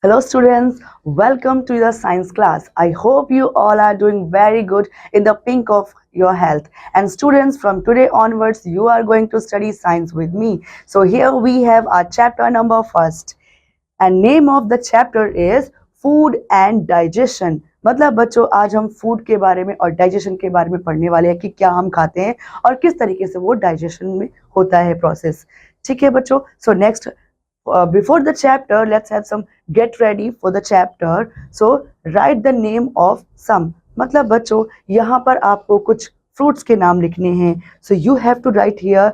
Hello students, welcome to the science class. I hope you all are doing very good in the pink of your health. And students, from today onwards, you are going to study science with me. So here we have our chapter number first. And name of the chapter is Food and Digestion. मतलब बच्चों आज हम food के बारे में और digestion के बारे में पढ़ने वाले हैं कि क्या हम खाते हैं और किस तरीके से वो डाइजेशन में होता है प्रोसेस. ठीक है बच्चों. So next before the chapter, let's have some get ready for the chapter. So write the name of some. मतलब बच्चों यहाँ पर आपको कुछ fruits के नाम लिखने हैं. So you have to write here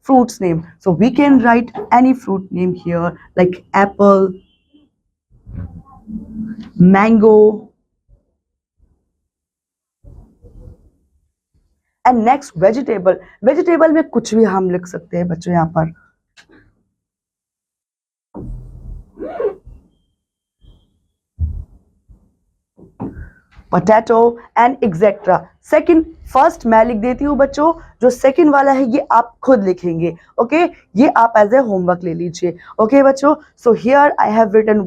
fruits name. So we can write any fruit name here like apple, mango, and next vegetable. Vegetable में कुछ भी हम लिख सकते हैं बच्चों यहाँ पर. Potato and etcetera. Second first मैं लिख देती हूँ बच्चों, जो सेकंड वाला है ये आप खुद लिखेंगे. ओके ये आप एज ए होमवर्क ले लीजिए. ओके बच्चों. So here I have written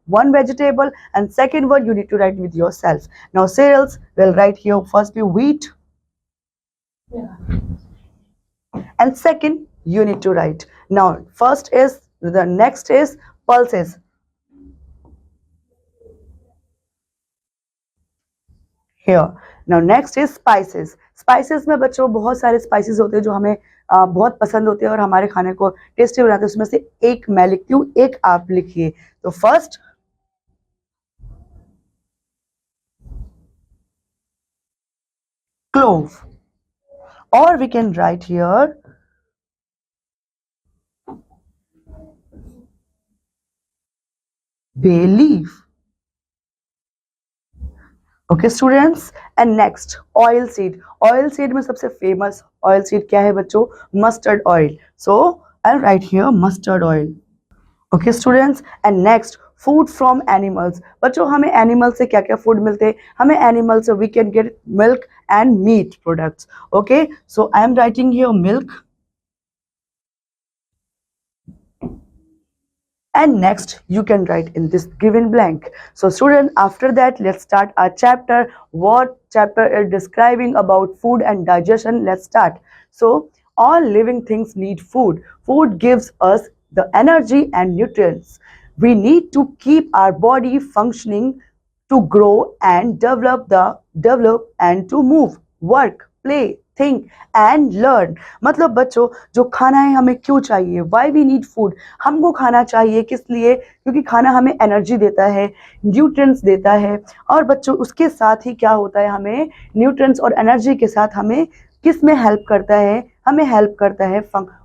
one vegetable and second one you need to write with yourself. Now cereals, we'll write here firstly wheat, and second you need to write. Now first is the next is pulses. Here. Now next is spices. Spices में बच्चों बहुत सारे spices होते हैं जो हमें बहुत पसंद होते हैं और हमारे खाने को टेस्टी बनाते हैं. उसमें से एक मैं लिखती हूँ, एक आप लिखिए. तो first clove, or we can write here bay leaf. Okay students. And next oil seed. Oil seed में सबसे फेमस ऑयल सीड क्या है बच्चों? Mustard oil. So I right here mustard oil. Okay students. And next food from animals. बच्चों हमें animal से क्या क्या फूड मिलते हैं? हमें एनिमल से we can get milk and meat products. Okay so I am writing here milk. And next you can write in this given blank. So student, after that let's start our chapter. What chapter is describing about food and digestion? Let's start. So all living things need food. Food gives us the energy and nutrients we need to keep our body functioning, to grow and develop and to move, work, play, think and learn. मतलब बच्चों जो खाना है हमें क्यों चाहिए? Why we need food. हमको खाना चाहिए किस लिए? क्योंकि खाना हमें एनर्जी देता है, न्यूट्रिएंट्स देता है. और बच्चों उसके साथ ही क्या होता है, हमें न्यूट्रिएंट्स और एनर्जी के साथ हमें किस में हेल्प करता है? हमें हेल्प करता है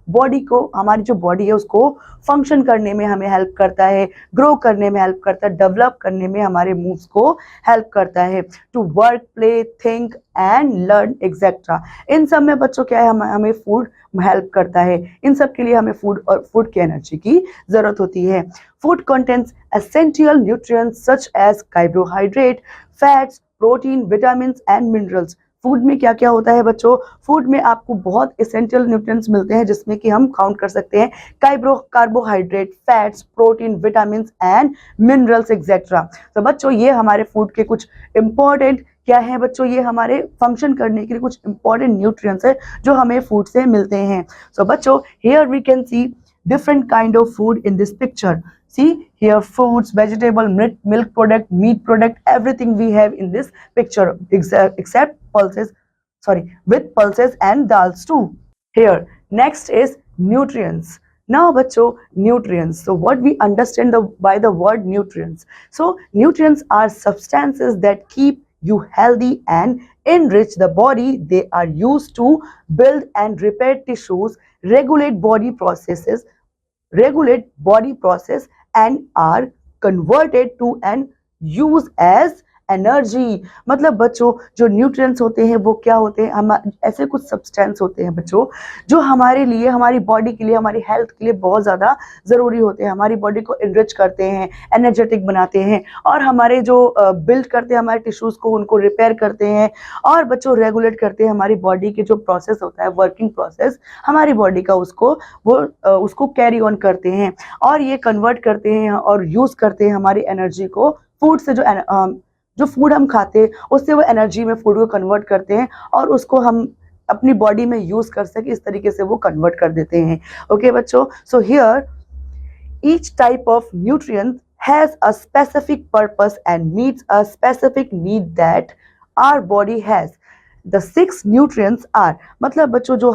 बॉडी को, हमारी जो बॉडी है उसको फंक्शन करने में हमें हेल्प करता है, ग्रो करने में हेल्प करता है, डेवलप करने में हमारे मूव्स को हेल्प करता है, to work, play, think and learn etcetera. इन सब में बच्चों क्या है, हमें फूड हेल्प करता है. इन सब के लिए हमें फूड और फूड की एनर्जी की जरूरत होती है. Food contents essential nutrients such as carbohydrate, fats, protein, vitamin and minerals. Food में क्या क्या होता है बच्चों? फूड में आपको बहुत एसेंशियल न्यूट्रिएंट्स मिलते हैं जिसमें कि हम काउंट कर सकते हैं carbohydrate, fats, protein, vitamin and minerals etcetera. तो बच्चों ये हमारे फूड के कुछ इंपॉर्टेंट क्या है बच्चों? ये हमारे फंक्शन करने के लिए कुछ इंपॉर्टेंट न्यूट्रिएंट्स है जो हमें फूड से मिलते हैं. सो बच्चों here we can see different kind of food in this picture. See here fruits, vegetable, milk product, meat product, everything we have in this picture except pulses, with pulses and dals too. Here next is nutrients. Now bachcho nutrients, so what we understand by the word nutrients? So nutrients are substances that keep you healthy and enrich the body. They are used to build and repair tissues, regulate body process and are converted to and used as energy. मतलब बच्चों जो nutrients होते हैं वो क्या होते हैं, हम ऐसे कुछ सब्सटेंस होते हैं बच्चों जो हमारे लिए, हमारी बॉडी के लिए, हमारी हेल्थ के लिए बहुत ज़्यादा ज़रूरी होते हैं। हमारी बॉडी को इनरिच करते हैं, एनर्जेटिक बनाते हैं और हमारे जो बिल्ड करते हैं हमारे टिश्यूज़ को, उनको रिपेयर करते हैं और बच्चों रेगुलेट करते हैं हमारी बॉडी के जो प्रोसेस होता है, वर्किंग प्रोसेस हमारी बॉडी का, उसको कैरी ऑन करते हैं और ये कन्वर्ट करते हैं और यूज़ करते हैं हमारी एनर्जी को फूड से, जो फूड हम खाते हैं उससे वो एनर्जी में फूड को कन्वर्ट करते हैं और उसको हम अपनी बॉडी में यूज कर सके, इस तरीके से वो कन्वर्ट कर देते हैं। ओके बच्चों, so here each type of nutrient has a specific purpose and meets a specific need that our body has. The 6 nutrients are, मतलब बच्चों जो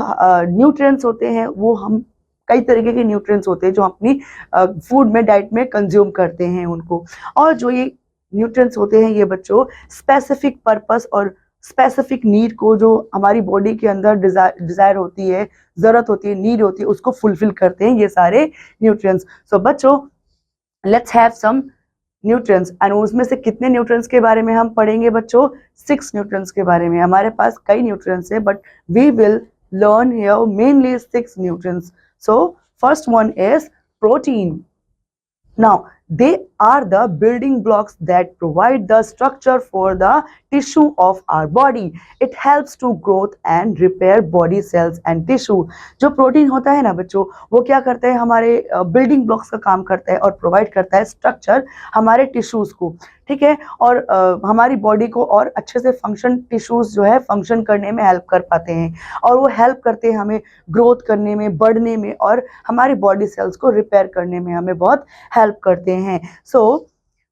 न्यूट्रिएंट्स होते हैं वो हम कई तरीके के न्यूट्रिएंट्स होते हैं जो अपनी फूड में, डाइट में कंज्यूम करते हैं उनको, और जो ये न्यूट्रिएंट्स होते हैं ये बच्चों स्पेसिफिक पर्पस और स्पेसिफिक नीड को, जो हमारी बॉडी के अंदर डिजायर होती है, जरूरत होती है, नीड होती है, उसको फुलफिल करते हैं ये सारे न्यूट्रिएंट्स। सो बच्चों let's have some nutrients, and उसमें से कितने न्यूट्रिएंट्स के बारे में हम पढ़ेंगे बच्चों, 6 न्यूट्रिएंट्स के बारे में। हमारे पास कई न्यूट्रिएंट्स है but we will learn here mainly 6 nutrients. So first one is protein. Now they are the building blocks that provide the structure for the tissue of our body. It helps to growth and repair body cells and tissue. जो protein होता है ना बच्चों, वो क्या करता है, हमारे बिल्डिंग ब्लॉक्स का काम करता है और प्रोवाइड करता है स्ट्रक्चर हमारे टिश्यूज को, ठीक है, और हमारी बॉडी को और अच्छे से टिश्यूज जो है फंक्शन करने में हेल्प कर पाते हैं और वो हेल्प करते हैं हमें ग्रोथ करने में, बढ़ने में और हमारी बॉडी सेल्स को रिपेयर करने में हमें बहुत हेल्प करते हैं। So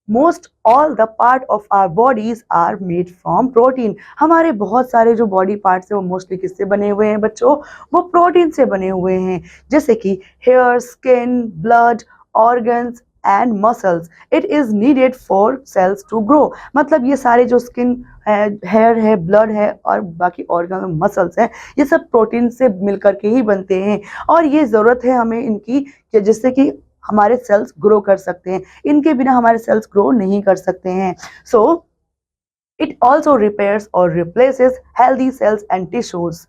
most all the part of our bodies are made from protein. हमारे बहुत सारे जो बॉडी पार्ट्स है वो मोस्टली किससे बने हुए हैं बच्चों, वो प्रोटीन से बने हुए हैं, जैसे कि hair, skin, blood, organs and muscles. It is needed for cells to grow. मतलब ये सारे जो स्किन है, हेयर है, ब्लड है और बाकी ऑर्गन, मसल्स हैं, ये सब प्रोटीन से मिलकर के ही बनते हैं और ये ज़रूरत है हमें इनकी, जिससे कि हमारे सेल्स ग्रो कर सकते हैं। इनके बिना हमारे सेल्स ग्रो नहीं कर सकते हैं। सो इट ऑल्सो रिपेयर्स और replaces healthy cells and tissues.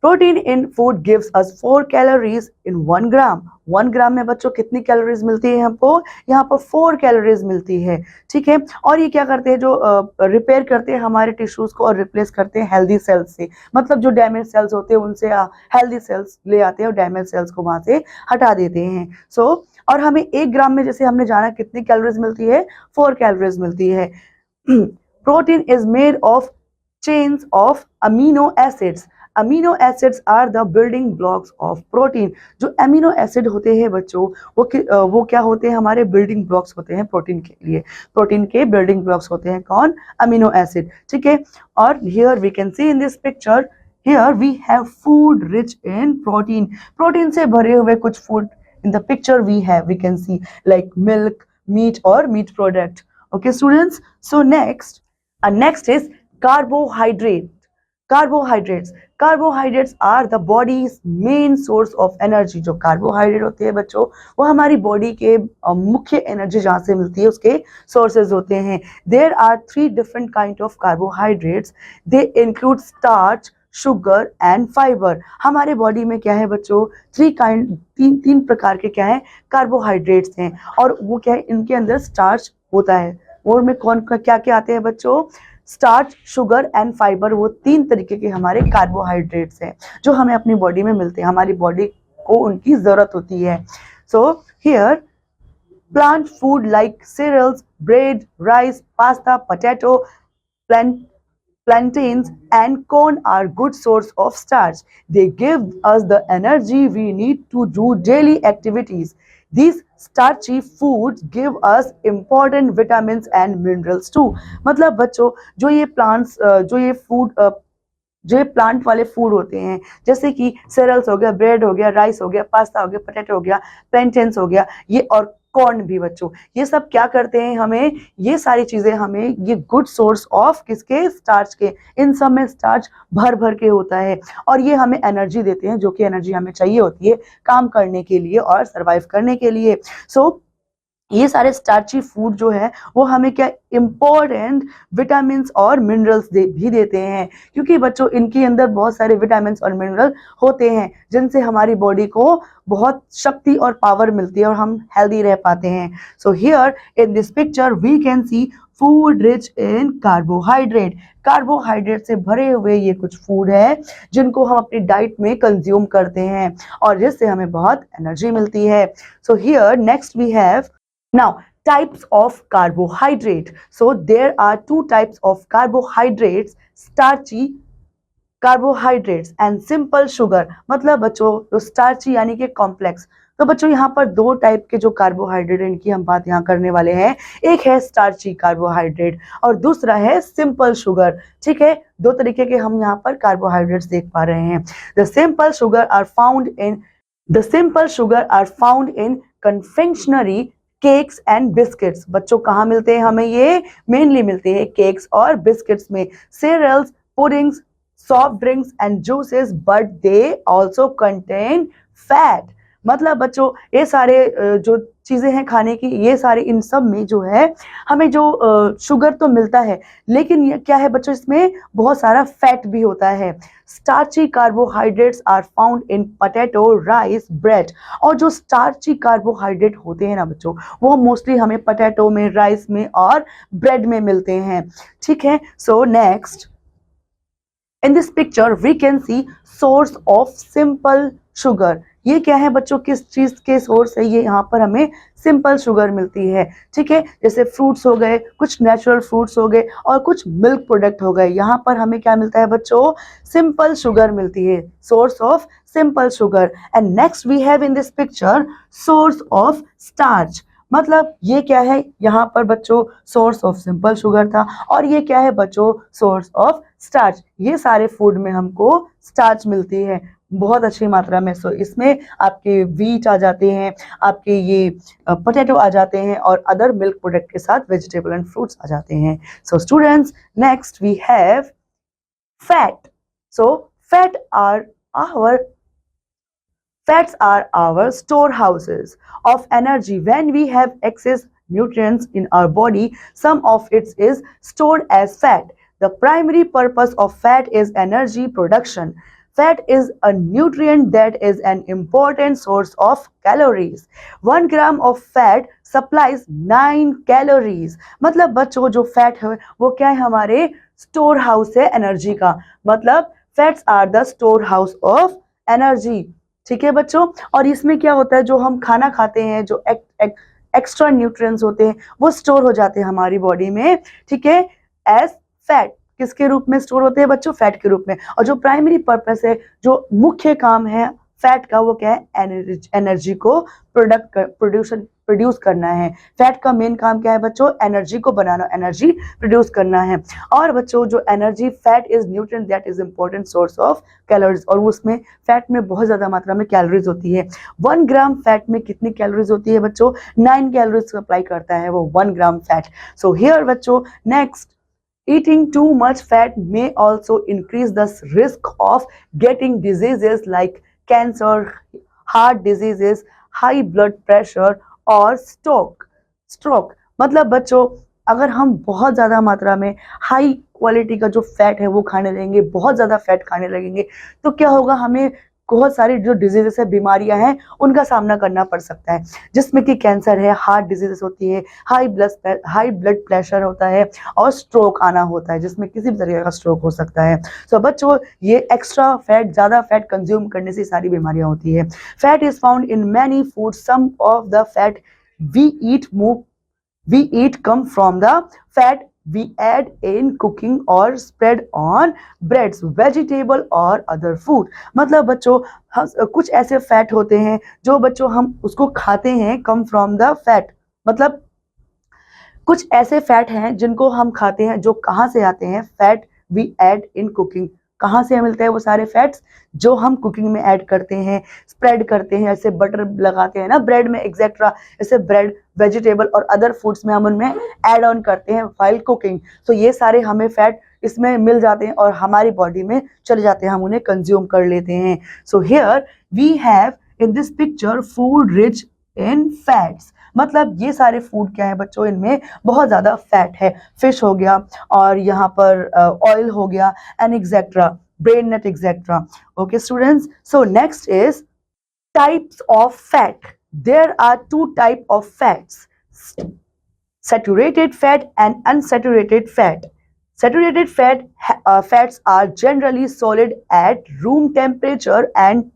Protein in food gives us 4 calories in 1 ग्राम। 1 ग्राम में बच्चों कितनी कैलोरीज मिलती है हमको, यहाँ पर 4 कैलोरीज मिलती है, ठीक है। और ये क्या करते हैं, जो रिपेयर करते हैं हमारे टिश्यूज को और रिप्लेस करते हैं हेल्दी सेल्स से। मतलब जो डैमेज सेल्स होते हैं उनसे हेल्दी सेल्स ले आते हैं और डैमेज सेल्स को वहां से हटा देते हैं। सो और हमें 1 ग्राम में, जैसे हमने जाना, कितनी कैलोरीज मिलती है, 4 कैलोरीज मिलती है। Protein is made of chains of amino acids. Amino acids are the building blocks of protein. जो अमीनो एसिड होते हैं बच्चों वो क्या होते हैं, हमारे बिल्डिंग ब्लॉक्स होते हैं प्रोटीन के लिए। प्रोटीन के बिल्डिंग ब्लॉक्स होते हैं कौन, अमीनो एसिड, ठीक है। और here we can see in this picture, here we have food rich in protein. Protein से भरे हुए कुछ food in the picture we can see like milk, meat or meat product. Okay students, so next is carbohydrate. Carbohydrates are the body's main source of energy. जो carbohydrate होते हैं बच्चों वो हमारी बॉडी के मुख्य एनर्जी जहाँ से मिलती है उसके सोर्सेज होते हैं। There are 3 different kind of carbohydrates. They include starch, sugar and fibre. हमारे बॉडी में क्या है बच्चों, तीन प्रकार के क्या है, कार्बोहाइड्रेट्स हैं और वो क्या है, इनके अंदर स्टार्च होता है। और में कौन क्या क्या आते हैं बच्चों, स्टार्च, शुगर एंड फाइबर, वो 3 तरीके के हमारे कार्बोहाइड्रेट्स हैं जो हमें अपनी बॉडी में मिलते हैं, हमारी बॉडी को उनकी जरूरत होती है। So here plant food like cereals, bread, rice, pasta, potato, plantains and corn are good source of starch. They give us the energy we need to do daily activities. These starchy foods give us important vitamins and minerals too. मतलब बच्चों जो ये plants, जो ये plant वाले food होते हैं, जैसे कि सेरेल्स हो गया, ब्रेड हो गया, राइस हो गया, पास्ता हो गया, पोटैटो हो गया, प्लैंटेन्स हो गया, ये और कॉर्न भी बच्चों, ये सब क्या करते हैं, हमें ये सारी चीजें, हमें ये गुड सोर्स ऑफ किसके, स्टार्च के। इन सब में स्टार्च भर भर के होता है और ये हमें एनर्जी देते हैं, जो कि एनर्जी हमें चाहिए होती है काम करने के लिए और सरवाइव करने के लिए। सो ये सारे स्टार्ची फूड जो है वो हमें क्या इम्पोर्टेंट विटामिन और मिनरल्स भी देते हैं, क्योंकि बच्चों इनके अंदर बहुत सारे विटामिन और मिनरल होते हैं जिनसे हमारी बॉडी को बहुत शक्ति और पावर मिलती है और हम हेल्दी रह पाते हैं। So here in this picture we can see food rich in carbohydrate. Carbohydrate से भरे हुए ये कुछ फूड है जिनको हम अपनी डाइट में कंज्यूम करते हैं और जिससे हमें बहुत एनर्जी मिलती है। So here next we have now types of carbohydrate. So there are two types of carbohydrates, starchy carbohydrates and simple sugar। मतलब बच्चों जो starchy यानी कि कॉम्प्लेक्स, तो बच्चों यहाँ पर दो टाइप के जो कार्बोहाइड्रेट इनकी हम बात यहाँ करने वाले हैं, एक है स्टार्ची कार्बोहाइड्रेट और दूसरा है सिंपल शुगर। ठीक है, दो तरीके के हम यहाँ पर कार्बोहाइड्रेट्स देख पा रहे हैं। The simple sugar are found in confectionery cakes and biscuits. बच्चों कहाँ मिलते हैं हमें? ये मेनली मिलते हैं केक्स और बिस्किट्स में, cereals, puddings, soft drinks and juices, but they also contain fat। मतलब बच्चों ये सारे जो चीजें हैं खाने की, ये सारे इन सब में जो है हमें जो शुगर तो मिलता है, लेकिन ये क्या है बच्चों, इसमें बहुत सारा फैट भी होता है। Starchy carbohydrates are found in potato, rice, bread. और जो स्टार्ची कार्बोहाइड्रेट होते हैं ना बच्चों, वो मोस्टली हमें पोटैटो में, राइस में और ब्रेड में मिलते हैं। ठीक है, so next in this picture we can see source of simple sugar. ये क्या है बच्चों, किस चीज के सोर्स है? ये यहाँ पर हमें सिंपल शुगर मिलती है। ठीक है, जैसे फ्रूट्स हो गए, कुछ नेचुरल फ्रूट्स हो गए और कुछ मिल्क प्रोडक्ट हो गए, यहाँ पर हमें क्या मिलता है बच्चों? सिंपल शुगर मिलती है, source of simple sugar. And next we have in this picture source of starch. मतलब ये क्या है यहाँ पर बच्चों? सोर्स ऑफ सिंपल शुगर था और ये क्या है बच्चों? Source of starch. ये सारे फूड में हमको स्टार्च मिलती है बहुत अच्छी मात्रा में। सो इसमें आपके व्हीट आ जाते हैं, आपके ये पोटैटो आ जाते हैं और अदर मिल्क प्रोडक्ट के साथ वेजिटेबल एंड फ्रूट्स आ जाते हैं। So students next we have fat. So fats are our storehouses of energy. When we have excess nutrients in our body, some of it is stored as fat. The primary purpose of fat is energy production. Fat is a nutrient that is an important source of calories. 1 gram of fat supplies 9 calories. मतलब बच्चों जो fat है वो क्या है? हमारे store house है energy का। मतलब fats are the store house of energy. ठीक है बच्चों, और इसमें क्या होता है, जो हम खाना खाते हैं, जो एक्स्ट्रा न्यूट्रिएंट्स होते हैं वो स्टोर हो जाते हैं हमारी बॉडी में। ठीक है, एज फैट। किसके रूप में स्टोर होते हैं बच्चों? फैट के रूप में। और जो प्राइमरी पर्पस है, जो मुख्य काम है फैट का, वो क्या है? एनर्जी को प्रोड्यूस करना है। फैट का मेन काम क्या है बच्चों? एनर्जी को बनाना, एनर्जी प्रोड्यूस करना है। और बच्चों जो energy, fat is nutrient that is important source of calories, और उसमें फैट में बहुत ज्यादा मात्रा में कैलोरीज होती है। 1 ग्राम फैट में कितनी कैलोरीज होती है बच्चों? 9 कैलोरीज सप्लाई करता है वो 1 ग्राम फैट। सो हियर बच्चों next, eating too much fat may also increase the risk of getting diseases like cancer, heart diseases, high blood pressure और stroke। मतलब बच्चों अगर हम बहुत ज्यादा मात्रा में हाई क्वालिटी का जो फैट है वो खाने लगेंगे, बहुत ज्यादा फैट खाने लगेंगे, तो क्या होगा? हमें बहुत सारी जो डिजीजेस है, बीमारियां हैं, उनका सामना करना पड़ सकता है, जिसमें कि कैंसर है, हार्ट डिजीजेस होती है, हाई ब्लड प्रेशर होता है और स्ट्रोक आना होता है, जिसमें किसी भी तरीके का स्ट्रोक हो सकता है। सो बच्चों ये एक्स्ट्रा फैट, ज्यादा फैट कंज्यूम करने से सारी बीमारियां होती है। Fat is found in many food, some of the fat we eat come from the fat we add in cooking or spread on breads, vegetable और other food। मतलब बच्चों कुछ ऐसे फैट होते हैं जो बच्चों हम उसको खाते हैं, come from the fat। मतलब कुछ ऐसे फैट हैं जिनको हम खाते हैं, जो कहाँ से आते हैं? Fat we add in cooking. कहाँ से मिलते हैं वो सारे फैट्स? जो हम कुकिंग में ऐड करते हैं, स्प्रेड करते हैं, ऐसे बटर लगाते हैं ना ब्रेड में एक्सेट्रा, ऐसे ब्रेड, वेजिटेबल और अदर फूड्स में हम उनमें ऐड ऑन करते हैं व्हाइल कुकिंग। तो ये सारे हमें फैट इसमें मिल जाते हैं और हमारी बॉडी में चले जाते हैं, हम उन्हें कंज्यूम कर लेते हैं। So here we have in this picture food rich in fats. मतलब ये सारे फूड क्या है बच्चों, इनमें बहुत ज़्यादा फैट है। फिश हो गया और यहाँ पर ऑयल हो गया and etcetera, brain nut etcetera. Okay students, so next is types of fat. There are two type of fats: saturated fat and unsaturated fat. Saturated fats are generally solid at room temperature and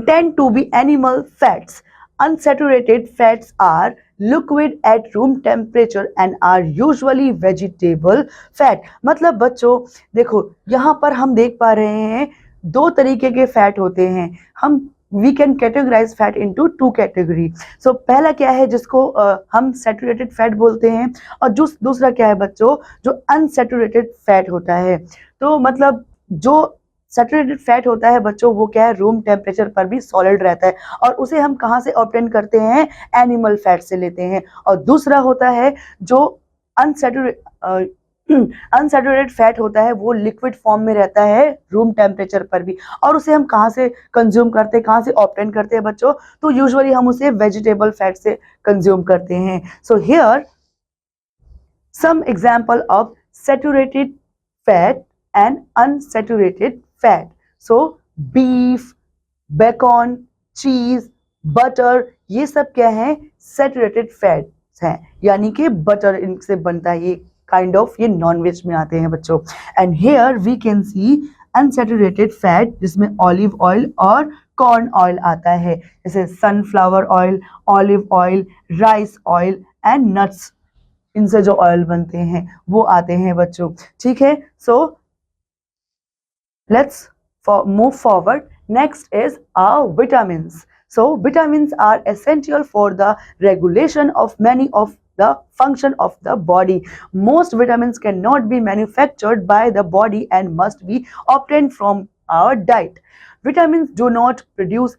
tend to be animal fats. Unsaturated fats are liquid at room temperature and are usually vegetable fat. मतलब बच्चों देखो यहाँ पर हम देख पा रहे हैं दो तरीके के फैट होते हैं। हम we can categorise fat into two category. So पहला क्या है जिसको हम सैचुरेटेड फैट बोलते हैं, और दूसरा क्या है बच्चों, जो अनसैचुरेटेड फैट होता है। तो मतलब जो सैचुरेटेड फैट होता है बच्चों वो क्या है, रूम टेम्परेचर पर भी सॉलिड रहता है, और उसे हम कहाँ से ऑब्टेन करते हैं, एनिमल फैट से लेते हैं। और दूसरा होता है जो अनसैचुरेटेड फैट होता है, वो लिक्विड फॉर्म में रहता है रूम टेम्परेचर पर भी, और उसे हम कहाँ से कंज्यूम करते हैं, कहाँ से ऑब्टेन करते हैं बच्चों, तो यूजुअली हम उसे वेजिटेबल फैट से कंज्यूम करते हैं। So here some example of saturated fat and unsaturated fat. So beef, bacon, cheese, butter, ये सब क्या है, saturated fats हैं, यानी कि बटर इनसे बनता है, ये काइंड ऑफ ये नॉन वेज में आते हैं बच्चों। And here we can see unsaturated fat जिसमें ऑलिव ऑयल और कॉर्न ऑयल आता है, जैसे sunflower oil, olive oil, rice oil and nuts, इनसे जो ऑयल बनते हैं वो आते हैं बच्चों। ठीक है, so let's move forward. Next is vitamins. So vitamins are essential for the regulation of many of the function of the body. Most vitamins cannot be manufactured by the body and must be obtained from our diet. Vitamins do not produce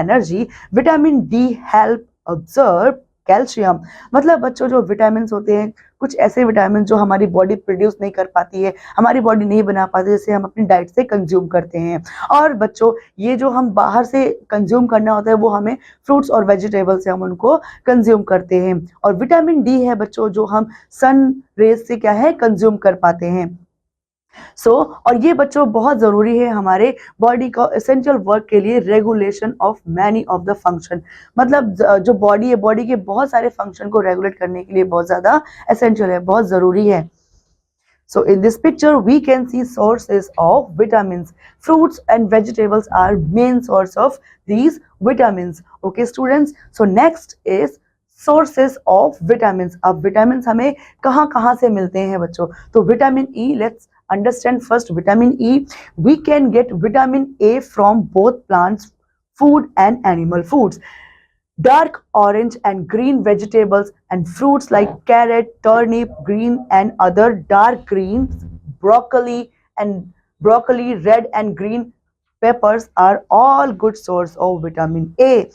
energy. Vitamin D help absorb calcium. मतलब बच्चों जो vitamin होते हैं, कुछ ऐसे vitamin जो हमारी body produce नहीं कर पाती है, हमारी बॉडी नहीं बना पाती, जैसे हम अपनी डाइट से कंज्यूम करते हैं। और बच्चों ये जो हम बाहर से कंज्यूम करना होता है वो हमें फ्रूट्स और वेजिटेबल से हम उनको कंज्यूम करते हैं। और विटामिन डी है बच्चों जो हम सन रेज से क्या है, कंज्यूम कर पाते हैं। और ये बच्चों बहुत जरूरी है हमारे बॉडी का एसेंशियल वर्क के लिए, regulation of many of the function. मतलब जो बॉडी है, बॉडी के बहुत सारे फंक्शन को रेगुलेट करने के लिए बहुत ज्यादा एसेंशियल है, बहुत जरूरी है। So in this picture we can see sources of vitamins. Fruits and vegetables are main source of these vitamins. Okay students, so next is sources of vitamins. अब vitamins हमें कहाँ से मिलते हैं बच्चों, तो vitamin E, let's understand first vitamin E. We can get vitamin A from both plants, food and animal foods. Dark orange and green vegetables and fruits like carrot, turnip, green and other dark greens, broccoli, red and green peppers are all good source of vitamin A.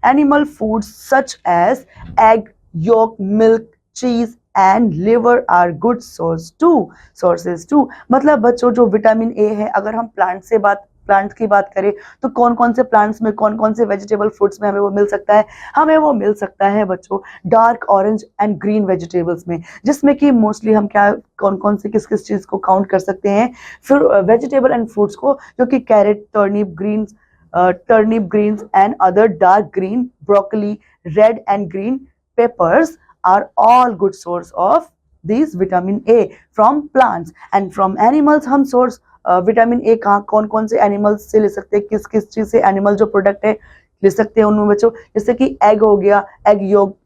Animal foods such as egg, yolk, milk, cheese and liver are good sources too. मतलब बच्चों जो vitamin A है, अगर हम plants की बात करें तो कौन कौन से प्लांट्स में, कौन कौन से वेजिटेबल फ्रूट्स में हमें वो मिल सकता है, हमें वो मिल सकता है बच्चों dark orange and green vegetables में, जिसमें कि मोस्टली हम क्या कौन कौन से किस किस चीज को काउंट कर सकते हैं, फिर वेजिटेबल एंड फ्रूट्स को, जो कि carat, turnip greens and other dark green, broccoli, red and green peppers are all good source of these vitamin A from plants. And from animals हम source विटामिन ए कौन कौन से animals से ले सकते हैं, किस किस चीज से एनिमल जो प्रोडक्ट है ले सकते हैं उनमें बच्चों, जैसे कि एग हो गया, एग योक,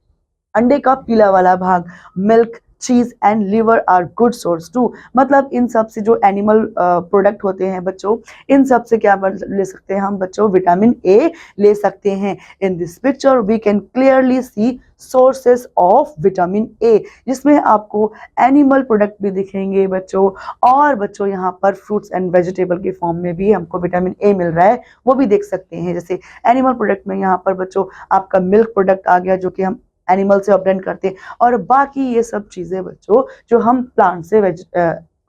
अंडे का पीला वाला भाग, milk, cheese and liver are good source too. मतलब इन सब से जो एनिमल प्रोडक्ट होते हैं बच्चों, इन सब से क्या ले सकते हैं हम बच्चों, विटामिन ए ले सकते हैं। In this picture we can clearly see sources of vitamin A, जिसमें आपको एनिमल प्रोडक्ट भी दिखेंगे बच्चों, और बच्चों यहाँ पर फ्रूट्स एंड वेजिटेबल के फॉर्म में भी हमको विटामिन ए मिल रहा है, वो भी देख सकते हैं। जैसे एनिमल प्रोडक्ट में यहाँ पर बच्चों आपका मिल्क प्रोडक्ट आ गया, जो कि हम एनिमल से ऑब्टेन करते हैं, और बाकी ये सब चीजें बच्चों जो हम प्लांट से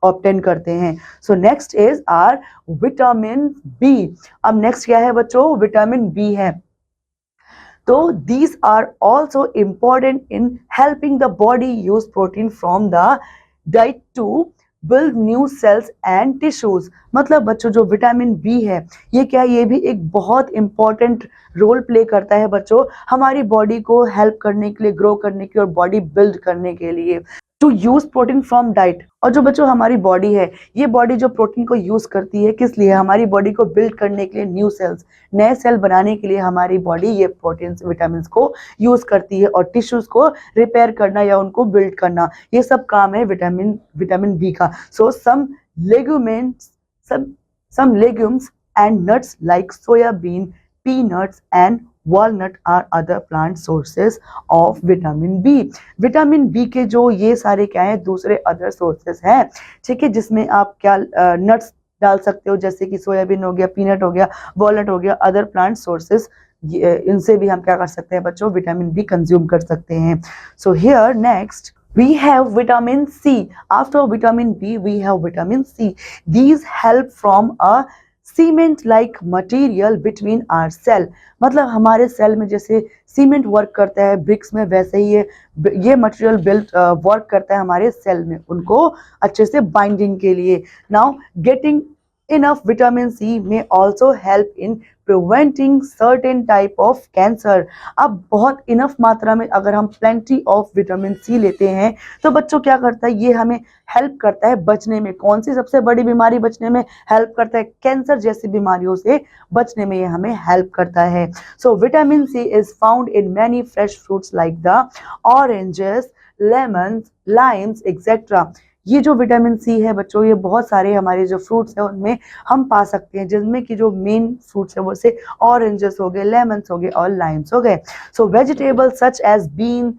ऑब्टेन करते हैं। So next is our vitamin B. अब नेक्स्ट क्या है बच्चों, विटामिन बी है। तो these are also important in helping the body use protein from the diet to build new cells and tissues। मतलब बच्चों जो विटामिन बी है ये क्या, ये भी एक बहुत इंपॉर्टेंट रोल प्ले करता है बच्चों हमारी बॉडी को हेल्प करने के लिए, ग्रो करने के और बॉडी बिल्ड करने के लिए। To use protein from diet. और जो बच्चों हमारी बॉडी है, ये बॉडी जो प्रोटीन को यूज करती है किस लिए, हमारी बॉडी को बिल्ड करने के लिए, न्यू सेल्स, नए सेल बनाने के लिए हमारी बॉडी ये प्रोटीन विटामिन को यूज करती है, और टिश्यूज को रिपेयर करना या उनको बिल्ड करना, ये सब काम है विटामिन बी का। सो सम लेग्यूमेंट्स, some legumes and nuts like soybean, peanuts and walnut are other plant sources of vitamin B। Vitamin B के जो ये सारे क्या है, दूसरे अदर सोर्सेस हैं, ठीक है, जिसमें आप क्या नट्स डाल सकते हो, जैसे कि सोयाबीन हो गया, पीनट हो गया, वॉलनट हो गया, अदर प्लांट सोर्सेस, इनसे भी हम क्या कर सकते हैं बच्चों, विटामिन बी कंज्यूम कर सकते हैं। So here next we have vitamin C। After vitamin B we have vitamin C। These help from a cement like material between our cell। मतलब हमारे सेल में जैसे सीमेंट वर्क करता है ब्रिक्स में, वैसे ही ये मटेरियल बिल्ड वर्क करता है हमारे सेल में, उनको अच्छे से बाइंडिंग के लिए। Now getting enough vitamin C may also help in preventing certain type of cancer। अब बहुत इनफ मात्रा में अगर हम plenty of vitamin C लेते हैं तो बच्चों क्या करता है, ये हमें हेल्प करता है बचने में। कौन सी सबसे बड़ी बीमारी बचने में हेल्प करता है, कैंसर जैसी बीमारियों से बचने में ये हमें हेल्प करता है। So vitamin C is found in many fresh fruits like the oranges, lemon, limes etcetera. ये जो विटामिन सी है बच्चों, ये बहुत सारे हमारे जो फ्रूट्स हैं उनमें हम पा सकते हैं, जिनमें कि जो मेन फ्रूट्स है वो से ऑरेंजेस हो गए, लेमन्स हो गए और लाइम्स हो गए। So vegetable such as bean,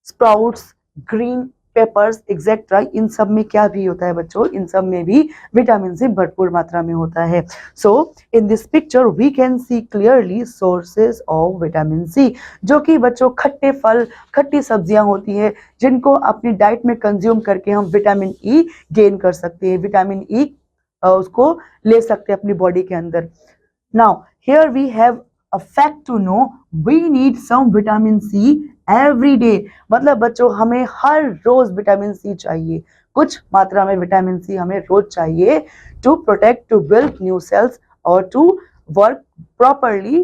sprouts, green peppers etcetera, इन सब में क्या भी होता है बच्चों, इन सब में भी विटामिन सी भरपूर मात्रा में होता है। So in this picture we can see clearly sources of vitamin C, जो कि बच्चों खट्टे फल, खट्टी सब्जियां होती है जिनको अपनी डाइट में कंज्यूम करके हम विटामिन ई गेन कर सकते हैं, विटामिन ई उसको ले सकते हैं अपनी बॉडी के अंदर। Now here we have a fact to know, we need some vitamin C every day। मतलब बच्चों हमें हर रोज विटामिन सी चाहिए, कुछ मात्रा में विटामिन सी हमें रोज चाहिए, to protect, to build new cells और to work properly,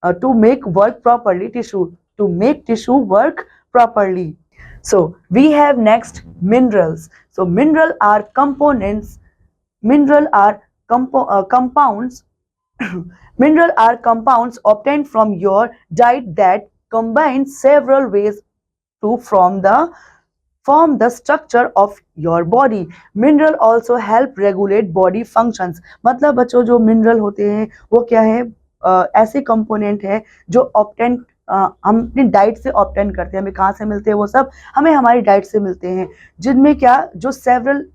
to make work properly tissue, to make tissue work properly. So we have next minerals। So mineral are components, mineral are compounds mineral are compounds obtained from your diet that combine several ways to form the structure of your body। mineral also help regulate body functions। मतलब बच्चों जो mineral होते हैं वो क्या है, ऐसे component है जो ऑब्टेन हम अपनी डाइट से ऑब्टेन करते हैं। हमें कहाँ से मिलते हैं, वो सब हमें हमारी डाइट से मिलते हैं, जिनमें क्या जो सेवरल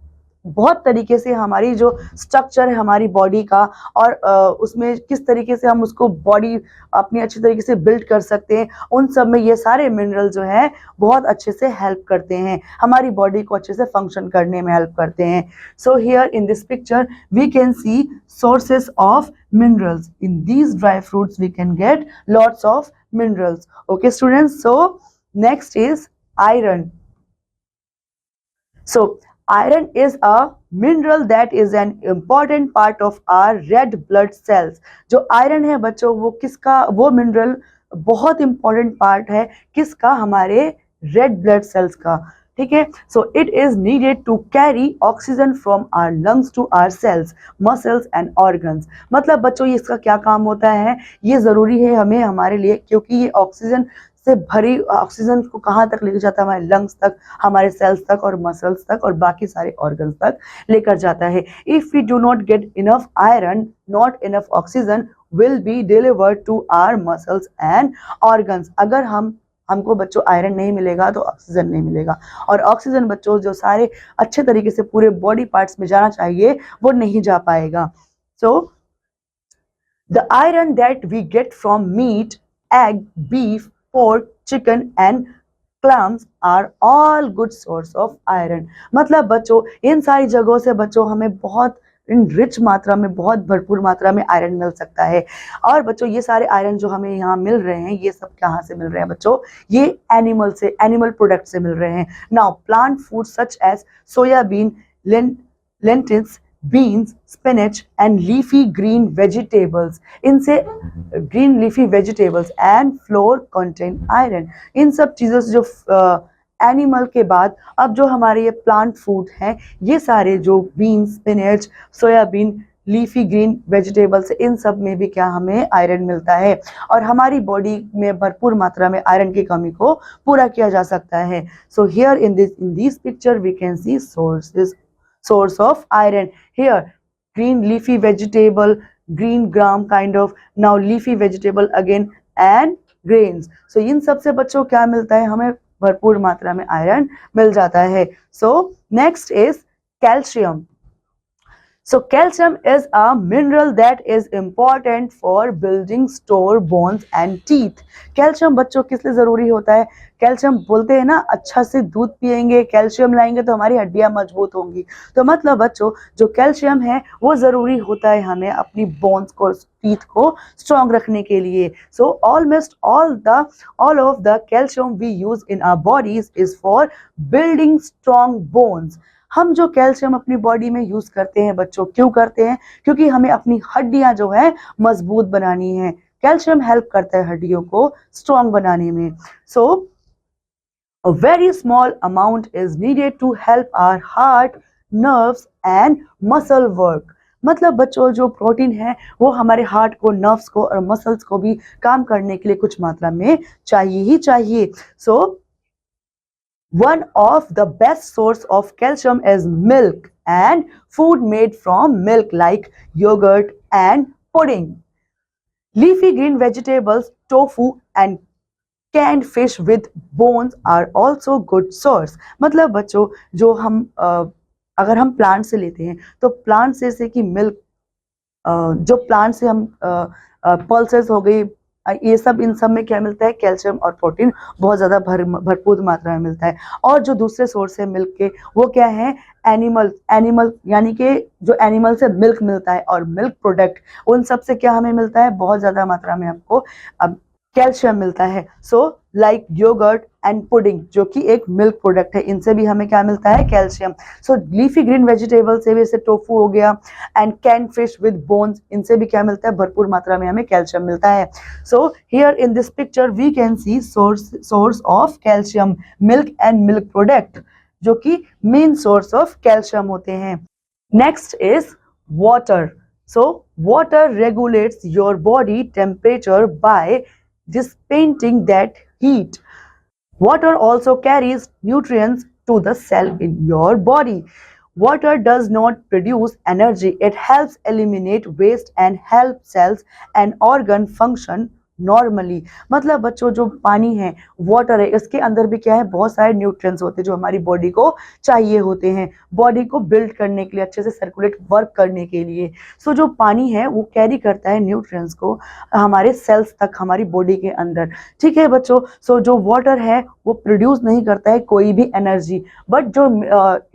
बहुत तरीके से हमारी जो स्ट्रक्चर है हमारी बॉडी का, और उसमें किस तरीके से हम उसको बॉडी अपनी अच्छी तरीके से बिल्ड कर सकते हैं, उन सब में ये सारे मिनरल जो हैं बहुत अच्छे से हेल्प करते हैं, हमारी बॉडी को अच्छे से फंक्शन करने में हेल्प करते हैं। So here in this picture we can see sources of minerals। in these dry fruits we can get lots of minerals। okay students, so next is iron। so iron is a mineral that is an important part of our red blood cells। जो iron है बच्चों वो किसका, वो mineral बहुत important part है किसका, हमारे रेड ब्लड सेल्स का, ठीक है। So it is needed to carry oxygen from our lungs to our cells, muscles and organs. मतलब बच्चों ये इसका क्या काम होता है, ये जरूरी है हमें हमारे लिए, क्योंकि ये ऑक्सीजन से भरी, ऑक्सीजन को कहाँ तक लेकर जाता है, हमारे लंग्स तक, हमारे सेल्स तक और मसल्स तक और बाकी सारे ऑर्गन्स तक लेकर जाता है। If we do not get enough iron, not enough oxygen will be delivered to our muscles and organs. अगर हमको बच्चों आयरन नहीं मिलेगा तो ऑक्सीजन नहीं मिलेगा, और ऑक्सीजन बच्चों जो सारे अच्छे तरीके से पूरे बॉडी पार्ट्स में जाना चाहिए वो नहीं जा पाएगा। So the iron that we get from meat, egg, beef, pork, chicken and clams are all good source of iron। मतलब बच्चों इन सारी जगहों से बच्चों हमें बहुत इन रिच मात्रा में, बहुत भरपूर मात्रा में आयरन मिल सकता है। और बच्चों ये सारे आयरन जो हमें यहाँ मिल रहे हैं, ये सब कहाँ से मिल रहे हैं बच्चों? ये एनिमल से, एनिमल प्रोडक्ट से मिल रहे हैं। Now plant food such as soybean, lentils, beans, spinach and leafy green vegetables, इनसे green leafy vegetables and flour contain iron. इन सब चीज़ों से जो एनिमल के बाद अब जो हमारे ये प्लांट फूड हैं, ये सारे जो beans, spinach, soybean, leafy green vegetables, इन सब में भी क्या हमें आयरन मिलता है और हमारी बॉडी में भरपूर मात्रा में आयरन की कमी को पूरा किया जा सकता है। So here in this picture we can see source of iron. Here green leafy vegetable, green gram kind of, now leafy vegetable again and grains. So इन सब से बच्चों क्या मिलता है? हमें भरपूर मात्रा में आयरन मिल जाता है। So next is calcium. So calcium is a mineral that is important for building store bones and teeth. Calcium बच्चों किस लिए जरूरी होता है? कैल्शियम बोलते हैं ना, अच्छा से दूध पिएंगे, कैल्शियम लाएंगे तो हमारी हड्डियां मजबूत होंगी। तो मतलब बच्चों जो कैल्शियम है वो जरूरी होता है हमें अपनी बोन्स को, टीथ को स्ट्रॉन्ग रखने के लिए। So almost all of the calcium we use in our bodies is for building strong bones. हम जो कैल्शियम अपनी बॉडी में यूज करते हैं बच्चों, क्यों करते हैं? क्योंकि हमें अपनी हड्डियां जो है मजबूत बनानी है। कैल्शियम हेल्प करता है हड्डियों को स्ट्रॉन्ग बनाने में। सो a very small amount is needed to help our heart, nerves and muscle work। मतलब बच्चों जो प्रोटीन है वो हमारे हार्ट को, नर्व्स को और मसल्स को भी काम करने के लिए कुछ मात्रा में चाहिए ही चाहिए। सो one of the best source of calcium is milk and food made from milk like yogurt and pudding. Leafy green vegetables, tofu and canned fish with bones are also good source। मतलब बच्चों जो हम अगर हम plant से लेते हैं तो प्लांट से जैसे कि मिल्क, जो प्लांट से हम पल्सेस हो गई, ये सब, इन सब में क्या मिलता है? कैल्शियम और प्रोटीन बहुत ज़्यादा भरपूर मात्रा में मिलता है। और जो दूसरे सोर्स है मिल्क के, वो क्या है? एनिमल यानी कि जो एनिमल से मिल्क मिलता है और मिल्क प्रोडक्ट, उन सब से क्या हमें मिलता है? बहुत ज़्यादा मात्रा में हमको अब कैल्शियम मिलता है। So like yogurt and pudding जो कि एक मिल्क प्रोडक्ट है, इनसे भी हमें क्या मिलता है? कैल्शियम। सो लीफी ग्रीन वेजिटेबल से भी, जैसे टोफू हो गया and canned fish with bones, इनसे भी क्या मिलता है? भरपूर मात्रा में हमें कैल्शियम मिलता है। So here in this picture we can see source of calcium, milk and milk product जो कि मेन सोर्स ऑफ कैल्शियम होते हैं। Next is water. So water regulates your body temperature by dissipating that heat. Water also carries nutrients to the cell in your body. Water does not produce energy. It helps eliminate waste and help cells and organ function normally. मतलब बच्चों जो पानी है, water है, इसके अंदर भी क्या है? बहुत सारे न्यूट्रिएंट्स होते हैं जो हमारी बॉडी को चाहिए होते हैं, बॉडी को बिल्ड करने के लिए, अच्छे से सर्कुलेट वर्क करने के लिए। सो जो पानी है वो कैरी करता है न्यूट्रिएंट्स को हमारे सेल्स तक, हमारी बॉडी के अंदर। ठीक है बच्चों। सो जो वाटर है वो प्रोड्यूस नहीं करता है कोई भी एनर्जी, बट जो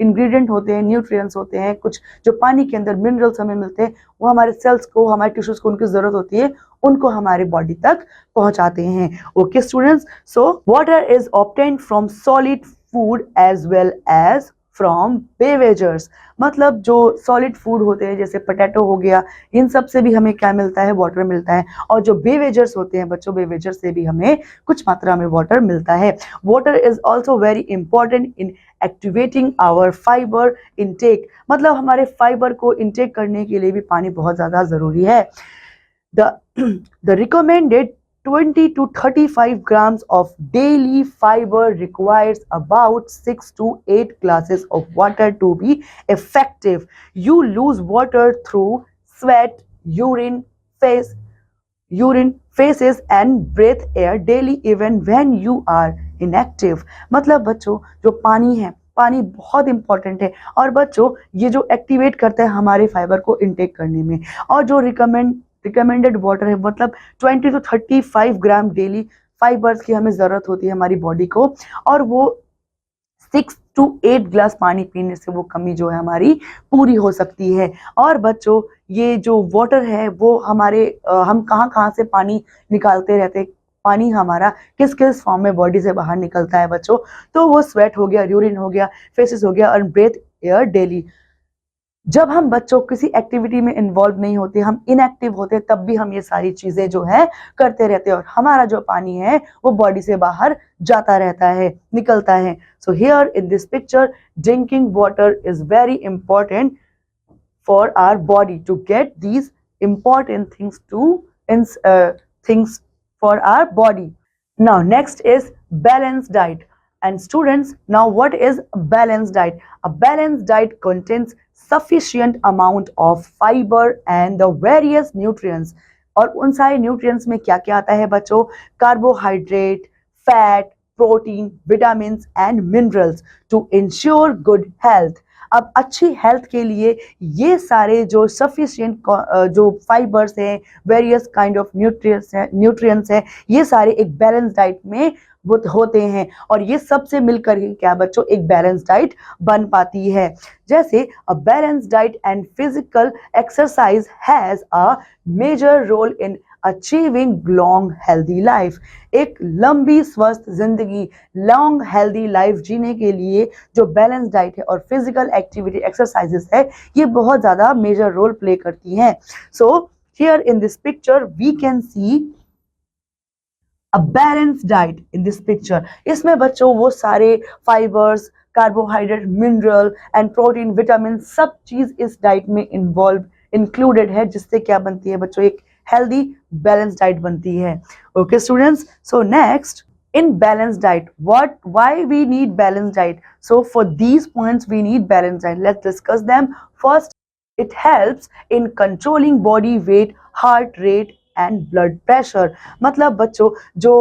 इंग्रेडिएंट होते हैं, न्यूट्रिएंट्स होते हैं, कुछ जो पानी के अंदर मिनरल्स हमें मिलते हैं, वो हमारे सेल्स को, हमारे टिश्यूज को उनकी जरूरत होती है, उनको हमारी बॉडी तक पहुंचाते हैं। Okay students, so water is obtained from solid food as well as from beverages. मतलब जो सॉलिड फूड होते हैं जैसे पोटैटो हो गया, इन सब से भी हमें क्या मिलता है? वाटर मिलता है। और जो बेवेजर्स होते हैं बच्चों, बेवेजर से भी हमें कुछ मात्रा में वाटर मिलता है। Water is also very important in activating our fibre intake. मतलब हमारे फाइबर को इनटेक करने के लिए भी पानी बहुत ज़्यादा ज़रूरी है। The recommended 20 to 35 grams of daily fiber requires about 6 to 8 glasses of water to be effective. You lose water through sweat, urine, faces and breath air daily even when you are inactive। मतलब बच्चों जो पानी है, पानी बहुत important है और बच्चों ये जो एक्टिवेट करता है हमारे फाइबर को इनटेक करने में। और जो रिकमेंडेड वाटर है मतलब 20 to 35 ग्राम डेली फाइबर्स की हमें ज़रूरत होती है हमारी बॉडी को, और वो 6 to 8 ग्लास पानी पीने से वो कमी जो है हमारी पूरी हो सकती है। और बच्चों, ये जो वाटर है वो हमारे हम कहाँ कहाँ से पानी निकालते रहते हैं, पानी हमारा किस किस फॉर्म में बॉडी से बाहर निकलता है बच्चों, तो वो स्वेट हो गया, यूरिन हो गया, फेसेस हो गया, और ब्रेथ एयर डेली। जब हम बच्चों किसी एक्टिविटी में इन्वॉल्व नहीं होते, हम इनएक्टिव होते, तब भी हम ये सारी चीजें जो है करते रहते हैं, और हमारा जो पानी है वो बॉडी से बाहर जाता रहता है, निकलता है। So here in this picture, drinking water is very important for our body to get these important things for our body. Now next is balanced diet. And students, now what is a balanced diet? A balanced diet contains sufficient amount of fiber and the various nutrients. और उन सारे nutrients में क्या क्या आता है बच्चों? Carbohydrate, fat, protein, vitamins and minerals to ensure good health. अब अच्छी हेल्थ के लिए ये सारे जो सफिशिएंट जो फाइबर्स हैं, वेरियस काइंड ऑफ न्यूट्रिएंट्स हैं, ये सारे एक बैलेंस डाइट में होते हैं, और ये सबसे मिलकर ही क्या बच्चों एक बैलेंस डाइट बन पाती है। जैसे a balance diet and physical exercise has a major role in achieving long healthy life. एक लंबी स्वस्थ जिंदगी, लॉन्ग हेल्दी लाइफ जीने के लिए जो बैलेंस डाइट है और फिजिकल एक्टिविटी एक्सरसाइजेस है, ये बहुत ज़्यादा मेजर रोल प्ले करती हैं। So here in this picture we can see a balance diet in this picture. इसमें बच्चों वो सारे fibres, carbohydrate, mineral and protein, vitamin, सब चीज इस डाइट में इंक्लूडेड है, जिससे क्या बनती है बच्चों एक healthy balanced diet बनती है। Okay students, so next in balanced diet, why we need balanced diet? So for these points we need balanced diet. Let's discuss them. First, it helps in controlling body weight, heart rate and blood pressure. मतलब बच्चों जो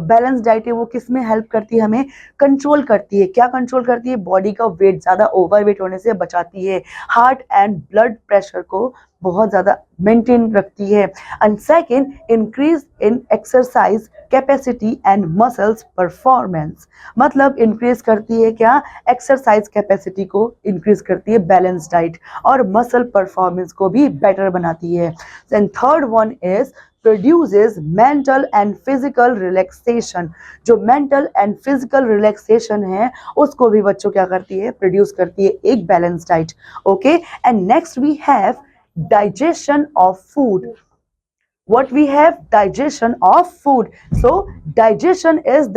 balance diet है वो किस में help करती है? हमें कंट्रोल करती है। क्या कंट्रोल करती है? बॉडी का वेट ज़्यादा ओवर वेट होने से बचाती है, हार्ट एंड ब्लड प्रेशर को बहुत ज़्यादा मेंटेन रखती है। And second, increase in exercise capacity and muscles performance. मतलब इंक्रीज करती है क्या? एक्सरसाइज कैपेसिटी को इंक्रीज करती है बैलेंस डाइट, और मसल परफॉर्मेंस को भी बेटर बनाती है। And third one is produces mental and physical relaxation। जो mental and physical relaxation है उसको भी बच्चों क्या करती है? प्रोड्यूस करती है एक balance diet. Okay, and next we have digestion of food. What we have? Digestion of food. So digestion is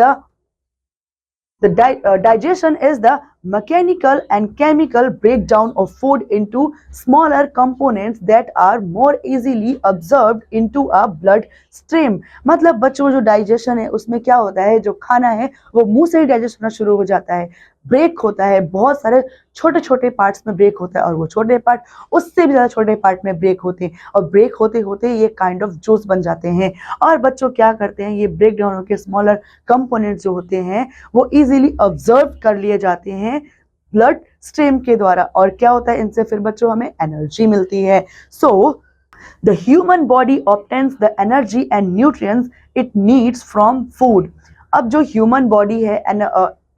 digestion is the mechanical and chemical breakdown of food into smaller components that are more easily absorbed into a blood stream। मतलब बच्चों जो digestion है उसमें क्या होता है? जो खाना है वो मुंह से ही डाइजेस्ट होना शुरू हो जाता है, ब्रेक होता है, बहुत सारे छोटे छोटे पार्ट्स में ब्रेक होता है, और वो छोटे पार्ट उससे भी ज़्यादा छोटे पार्ट में ब्रेक होते हैं, और ब्रेक होते होते ये काइंड ऑफ जूस बन जाते हैं। और बच्चों क्या करते हैं? ये ब्रेक डाउन होकर स्मॉलर कंपोनेंट्स जो होते हैं वो इजीली ऑब्जर्व कर लिए जाते हैं ब्लड स्ट्रीम के द्वारा, और क्या होता है इनसे? फिर बच्चों हमें एनर्जी मिलती है। So the human body obtains the energy and nutrients it needs from food. अब जो ह्यूमन बॉडी है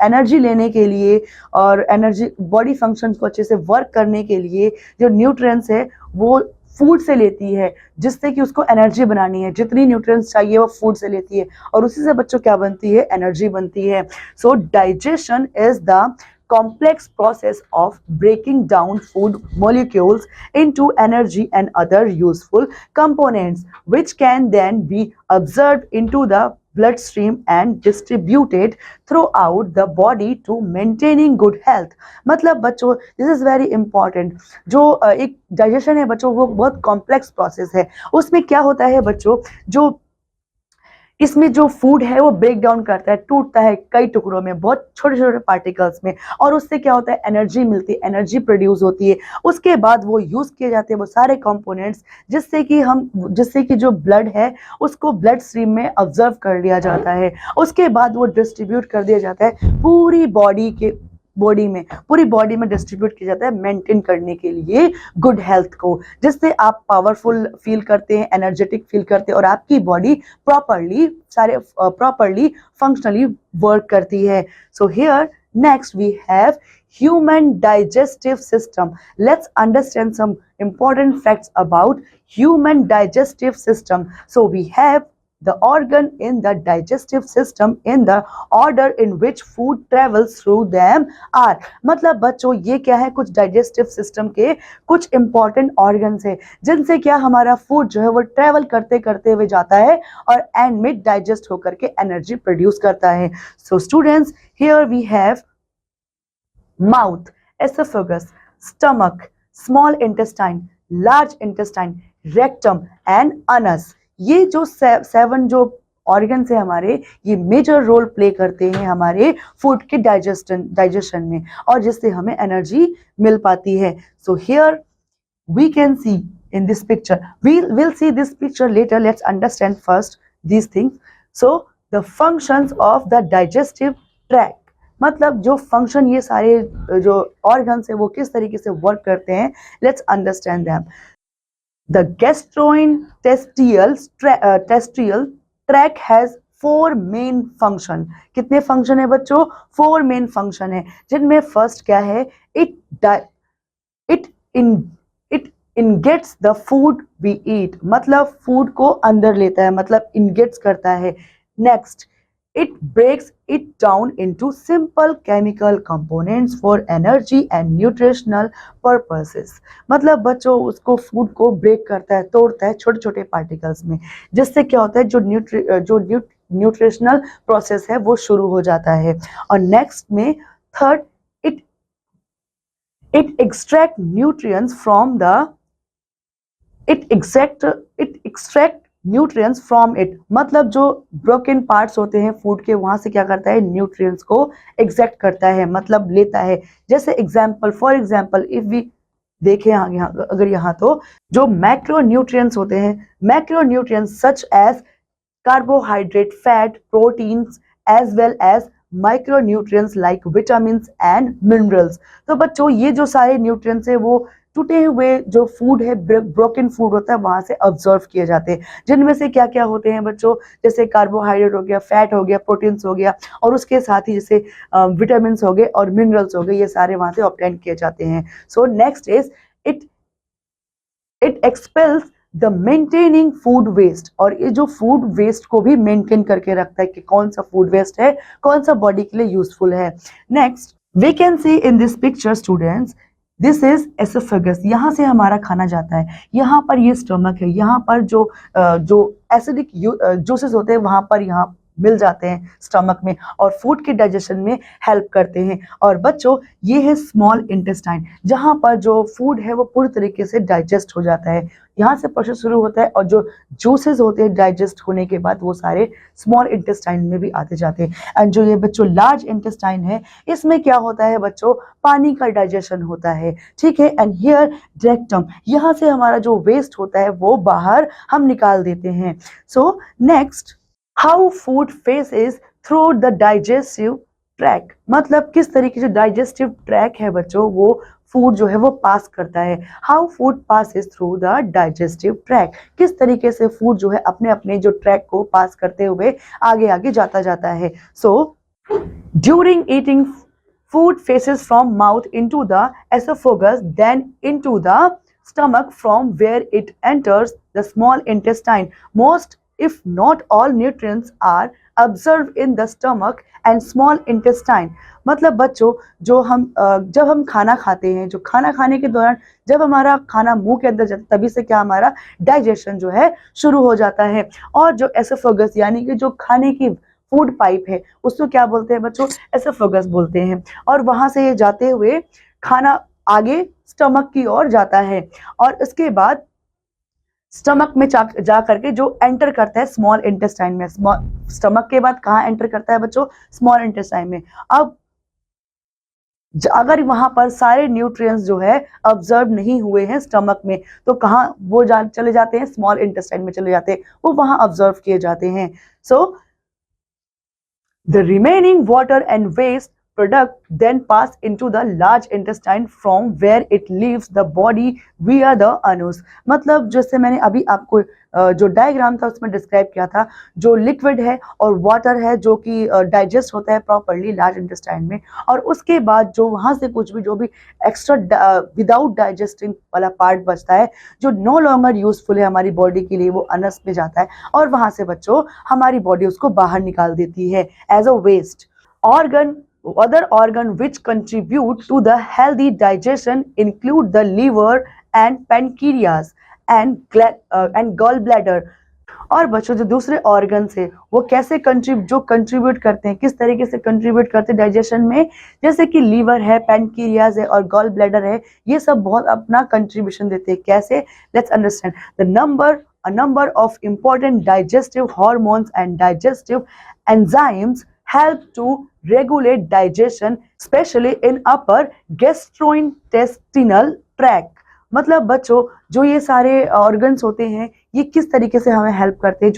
एनर्जी लेने के लिए और एनर्जी बॉडी फंक्शंस को अच्छे से वर्क करने के लिए जो न्यूट्रिएंट्स है वो फूड से लेती है, जिससे कि उसको एनर्जी बनानी है। जितनी न्यूट्रिएंट्स चाहिए वो फूड से लेती है, और उसी से बच्चों क्या बनती है? एनर्जी बनती है। सो digestion is the complex process of breaking down food molecules into energy and other useful components, which can then be absorbed into the bloodstream and distributed throughout the body to maintaining good health। मतलब बच्चों this is very important। जो एक digestion है बच्चों वो बहुत complex process है। उसमें क्या होता है बच्चों? जो इसमें जो फूड है वो ब्रेक डाउन करता है, टूटता है कई टुकड़ों में, बहुत छोटे छोटे पार्टिकल्स में, और उससे क्या होता है? एनर्जी मिलती है, एनर्जी प्रोड्यूस होती है। उसके बाद वो यूज किए जाते हैं वो सारे कंपोनेंट्स, जिससे कि जो ब्लड है उसको ब्लड स्ट्रीम में ऑब्जर्व कर लिया जाता है। उसके बाद वो डिस्ट्रीब्यूट कर दिया जाता है पूरी बॉडी बॉडी में, पूरी बॉडी में डिस्ट्रीब्यूट किया जाता है मेंटेन करने के लिए गुड हेल्थ को, जिससे आप पावरफुल फील करते हैं, एनर्जेटिक फील करते हैं और आपकी बॉडी प्रॉपरली फंक्शनली वर्क करती है. So here next we have human digestive system. Let's understand some important facts about human digestive system. So we have the organ in the digestive system in the order in which food travels through them are. मतलब बच्चों ये क्या है, कुछ digestive system के कुछ important organs है जिनसे क्या हमारा food जो है वो travel करते करते हुए जाता है और end में digest होकर के energy produce करता है. So students, here we have mouth, esophagus, stomach, small intestine, large intestine, rectum and anus. ये जो 7 जो ऑर्गन्स है हमारे, ये मेजर रोल प्ले करते हैं हमारे फूड के डाइजेशन में और जिससे हमें एनर्जी मिल पाती है. So here we can see in this picture, we will see this picture later. Let's understand first these things. So the functions of the digestive tract, मतलब जो फंक्शन ये सारे जो ऑर्गन्स है वो किस तरीके से वर्क करते हैं. Let's understand them. The gastrointestinal tract has 4 main function. कितने फंक्शन है बच्चों? 4 मेन फंक्शन है, जिनमें फर्स्ट क्या है, it ingests the food we eat, मतलब फूड को अंदर लेता है, मतलब इनगेट्स करता है. Next, it breaks it down into simple chemical components for energy and nutritional purposes. मतलब बच्चों उसको फूड को ब्रेक करता है, तोड़ता है छोटे छोटे पार्टिकल्स में, जिससे क्या होता है जो न्यूट्रिशनल प्रोसेस है वो शुरू हो जाता है. और नेक्स्ट में third, it extract nutrients from the it extract nutrients from it, मतलब जो ब्रोकन पार्ट्स होते हैं फूड के, वहां से क्या करता है, न्यूट्रिएंट्स को एक्सट्रैक्ट करता है, मतलब लेता है. जैसे example, for example if we देखें अगर यहाँ तो जो मैक्रो न्यूट्रिएंट्स होते हैं, macro nutrients such as carbohydrate, fat, proteins as well as micro nutrients like vitamins and minerals. तो बच्चों ये जो सारे न्यूट्रिएंट्स है वो टूटे हुए जो फूड है, ब्रोकन फूड होता है, वहां से ऑब्जर्व किए जाते हैं, जिनमें से क्या क्या होते हैं बच्चों, जैसे कार्बोहाइड्रेट हो गया, फैट हो गया, प्रोटीन्स हो गया और उसके साथ ही जैसे विटामिन्स हो गए और मिनरल्स हो गए, ये सारे वहां से ऑब्टेन किए जाते हैं. So next is it expels the maintaining food waste, और ये जो फूड वेस्ट को भी मेंटेन करके रखता है कि कौन सा फूड वेस्ट है, कौन सा बॉडी के लिए यूजफुल है. Next we can see in this picture students, this is oesophagus, यहाँ से हमारा खाना जाता है, यहाँ पर ये स्टमक है, यहाँ पर जो एसिडिक जूसेस होते हैं वहां पर यहाँ मिल जाते हैं स्टमक में और फूड के डाइजेशन में हेल्प करते हैं. और बच्चों ये है स्मॉल इंटेस्टाइन, जहाँ पर जो फूड है वो पूरी तरीके से डाइजेस्ट हो जाता है, यहाँ से प्रोसेस शुरू होता है और जो जूसेस होते हैं डाइजेस्ट होने के बाद वो सारे स्मॉल इंटेस्टाइन में भी आते जाते हैं. एंड जो ये बच्चों लार्ज इंटेस्टाइन है, इसमें क्या होता है बच्चों, पानी का डाइजेशन होता है, ठीक है. एंड हियर रेक्टम, यहाँ से हमारा जो वेस्ट होता है वो बाहर हम निकाल देते हैं. So next, how food faces through the digestive track, मतलब किस तरीके से डाइजेस्टिव ट्रैक है बच्चों वो फूड जो है वो पास करता है. How food passes through the digestive track, किस तरीके से फूड जो है अपने अपने जो ट्रैक को पास करते हुए आगे आगे जाता है. So during eating food faces from mouth into the oesophagus, then into the stomach from where it enters the small intestine. Most if not all nutrients are observed in the stomach and small intestine. मतलब बच्चों जो हम जब हम खाना खाते हैं, जो खाना खाने के दौरान जब हमारा खाना मुंह के अंदर जाता है, तभी से क्या हमारा डाइजेशन जो है शुरू हो जाता है. और जो एसोफेगस यानी कि जो खाने की फूड पाइप है उसको क्या बोलते हैं बच्चों, एसोफेगस बोलते हैं. और वहां से ये जाते हुए खाना आगे स्टमक की ओर जाता है और इसके बाद स्टमक में जा करके जो एंटर करता है स्मॉल इंटेस्टाइन में. स्टमक के बाद कहाँ एंटर करता है बच्चों, स्मॉल इंटेस्टाइन में. अब अगर वहां पर सारे न्यूट्रिएंट्स जो है ऑब्जर्व नहीं हुए हैं स्टमक में, तो कहाँ वो चले जाते हैं, स्मॉल इंटेस्टाइन में चले जाते हैं, वो वहां ऑब्जर्व किए जाते हैं. So the remaining water and waste product then pass into the large intestine from where it leaves the body via the anus। मतलब जैसे मैंने अभी आपको जो डायग्राम था उसमें डिस्क्राइब किया था, जो लिक्विड है और वाटर है जो कि डाइजेस्ट होता है प्रॉपरली लार्ज इंटेस्टाइन में, और उसके बाद जो वहाँ से कुछ भी जो भी एक्स्ट्रा विदाउट डाइजेस्टिंग वाला पार्ट बचता है जो नो लॉन्गर यूजफुल है हमारी बॉडी के लिए, वो अनस में जाता है और वहाँ से बच्चों हमारी बॉडी उसको बाहर निकाल देती है as a waste. Organ Other organ which contribute to the healthy digestion include the liver and pancreas and gallbladder। और बच्चों जो दूसरे ऑर्गन है वो कैसे कंट्रीब्यूट करते हैं, किस तरीके से कंट्रीब्यूट करते हैं डाइजेशन में, जैसे कि लीवर है, पैनक्रियाज है और गॉल ब्लैडर है, ये सब बहुत अपना कंट्रीब्यूशन देते हैं। कैसे? Let's understand. A number of important digestive hormones and digestive enzymes help to regulate digestion, especially in upper gastrointestinal tract। मतलब बच्चों जो ये सारे ऑर्गन्स होते हैं ये किस तरीके से हमें हेल्प करते हैं,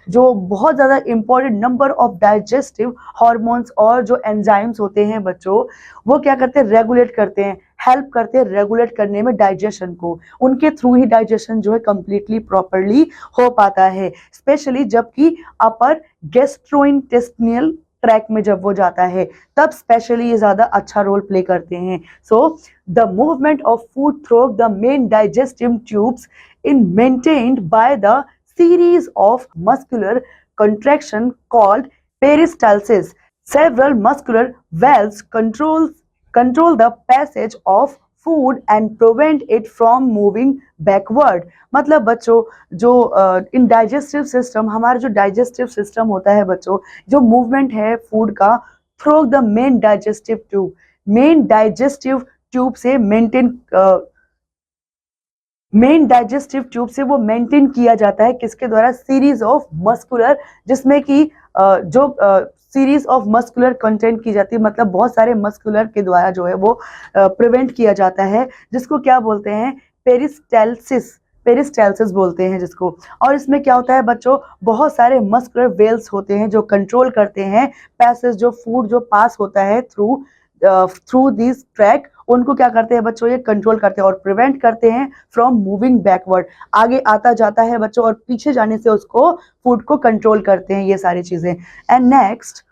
जो बहुत ज़्यादा important number of digestive hormones और जो एंजाइम्स होते हैं बच्चों, वो क्या करते हैं, रेगुलेट करते हैं, हेल्प करते हैं रेगुलेट करने में डाइजेशन को। उनके थ्रू ही डाइजेशन जो है कंप्लीटली प्रॉपरली हो पाता है, स्पेशली जबकि अपर गैस्ट्रोइंटेस्टिनल ट्रैक में जब वो जाता है तब स्पेशली ये ज्यादा अच्छा रोल प्ले करते हैं। So the movement of food through the main digestive tubes in maintained by the series of muscular contraction called peristalsis। Several muscular valves control the passage of food and prevent it from moving backward। मतलब बच्चों जो इन digestive system, हमारा जो digestive system होता है बच्चों, जो movement है फूड का through the main digestive tube से मेन डाइजेस्टिव ट्यूब से वो मेंटेन किया जाता है, किसके द्वारा, सीरीज ऑफ मस्कुलर, जिसमें कि जो सीरीज ऑफ मस्कुलर कंटेंट की जाती है, मतलब बहुत सारे मस्कुलर के द्वारा जो है वो प्रिवेंट किया जाता है, जिसको क्या बोलते हैं, पेरिस्टाल्सिस बोलते हैं जिसको। और इसमें क्या होता है बच्चों, बहुत सारे मस्कुलर वेल्स होते हैं जो कंट्रोल करते हैं पैसेज, जो फूड जो पास होता है थ्रू दिस ट्रैक, उनको क्या करते हैं बच्चों, ये कंट्रोल करते हैं और प्रिवेंट करते हैं फ्रॉम मूविंग बैकवर्ड, आगे आता जाता है बच्चों और पीछे जाने से उसको फूड को कंट्रोल करते हैं ये सारी चीजें। And next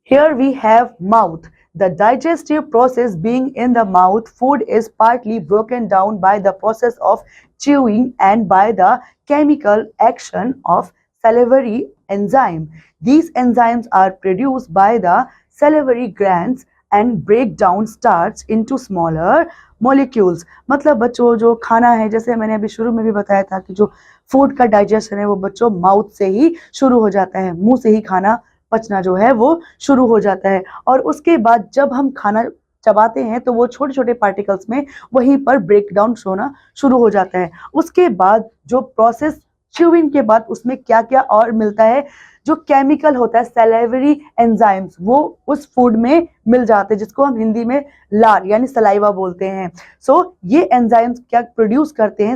here we have mouth. The digestive process being in the mouth, food is partly broken down by the process of chewing and by the chemical action of salivary enzyme। These enzymes are produced by the salivary glands and break down starch into smaller molecules। मतलब बच्चों जो खाना है, जैसे मैंने अभी शुरू में भी बताया था कि जो फूड का डाइजेशन है वो बच्चों माउथ से ही शुरू हो जाता है, मुंह से ही खाना पचना जो है वो शुरू हो जाता है, और उसके बाद जब हम खाना चबाते हैं तो वो छोटे छोटे पार्टिकल्स में वहीं पर ब्रेक डाउन होना शुरू हो जाता है। उसके बाद जो प्रोसेस च्यूइंग के बाद उसमें क्या क्या और मिलता है, जो केमिकल होता है सैलिवरी एंजाइम्स, वो उस फूड में मिल जाते हैं, जिसको हम हिंदी में लार यानी सलाइवा बोलते हैं। सो ये एंजाइम्स क्या प्रोड्यूस करते हैं,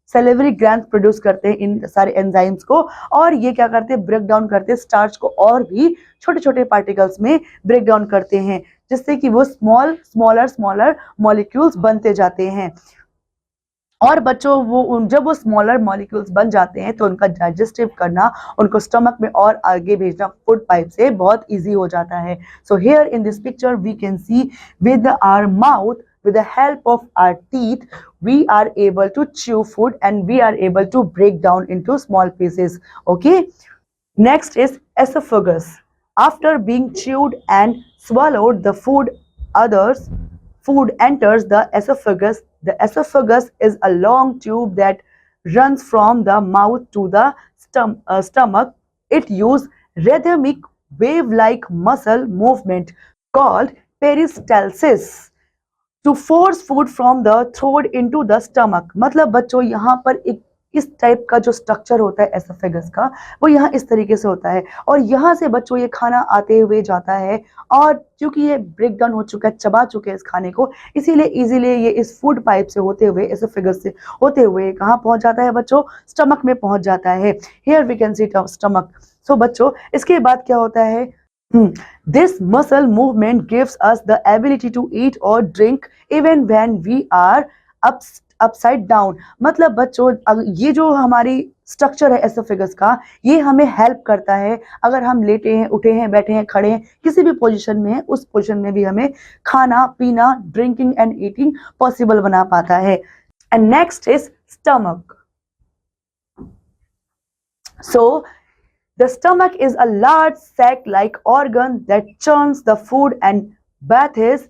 सैलिवरी ग्लैंड प्रोड्यूस करते हैं इन सारे एंजाइम्स को, और ये क्या करते हैं, ब्रेक डाउन करते हैं स्टार्च को और भी छोटे छोटे पार्टिकल्स में ब्रेक डाउन करते हैं, जिससे कि वो स्मॉलर मॉलिक्यूल्स बनते जाते हैं। और बच्चों वो जब वो स्मॉलर मॉलिक्यूल्स बन जाते हैं तो उनका डाइजेस्टिव करना, उनको स्टमक में और आगे भेजना फूड पाइप से बहुत इजी हो जाता है। So here in this picture we can see with our mouth, with the help of our teeth, we are able to chew food and we are able to break down into small pieces। Okay, next is esophagus। After being chewed and swallowed, the food enters the esophagus। The esophagus is a long tube that runs from the mouth to the stomach। It uses rhythmic wave-like muscle movement called peristalsis to force food from the throat into the stomach। मतलब बच्चों यहाँ पर एक इस type का जो structure होता है एसोफेगस का, वो यहाँ इस तरीके से होता है, और यहाँ से बच्चों ये खाना आते हुए जाता है, और क्योंकि ये ब्रेक डाउन हो चुका है, चबा चुके हैं इस खाने को, इसीलिए इजीली ये इस फूड पाइप से होते हुए, एसोफेगस से होते हुए कहाँ पहुंच जाता है बच्चों, स्टमक में पहुंच जाता है। Here we can see stomach. So बच्चों इसके बाद क्या होता है, This muscle movement gives us the ability to eat or drink even when we are upside down. मतलब बच्चों ये जो हमारी स्ट्रक्चर है एसोफेगस का, ये हमें हेल्प करता है अगर हम लेटे हैं, उठे हैं, बैठे हैं, खड़े हैं, किसी भी पोजीशन में है, उस पोजीशन में भी हमें खाना पीना, ड्रिंकिंग एंड ईटिंग पॉसिबल बना पाता है. And next is stomach. So the stomach is a large sac-like organ that churns the food and bathes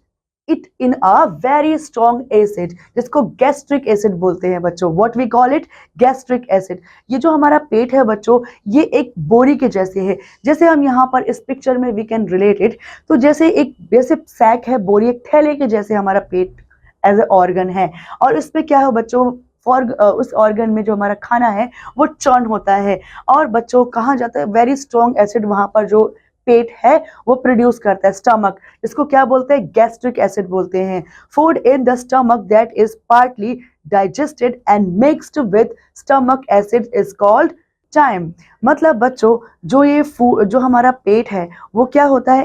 it in a very strong acid, जिसको gastric acid बोलते हैं बच्चों. What we call it? Gastric acid. ये जो हमारा पेट है बच्चों, ये एक बोरी के जैसे है. जैसे हम यहाँ पर इस पिक्चर में we can relate it, तो जैसे एक बेसिक सैक है, बोरी, एक थैले के जैसे हमारा पेट एज ए ऑर्गन है. और इसमें क्या है बच्चों, उस ऑर्गन में जो हमारा खाना है वो चर्न होता है. और बच्चों कहाँ जाता है, वेरी स्ट्रॉन्ग एसिड वहां पर जो पेट है वो प्रोड्यूस करता है, स्टमक. इसको क्या बोलते हैं, गैस्ट्रिक एसिड बोलते हैं. Food in the stomach that is partly digested and mixed with stomach acid is called chyme. मतलब बच्चों जो ये जो हमारा पेट है वो क्या होता है,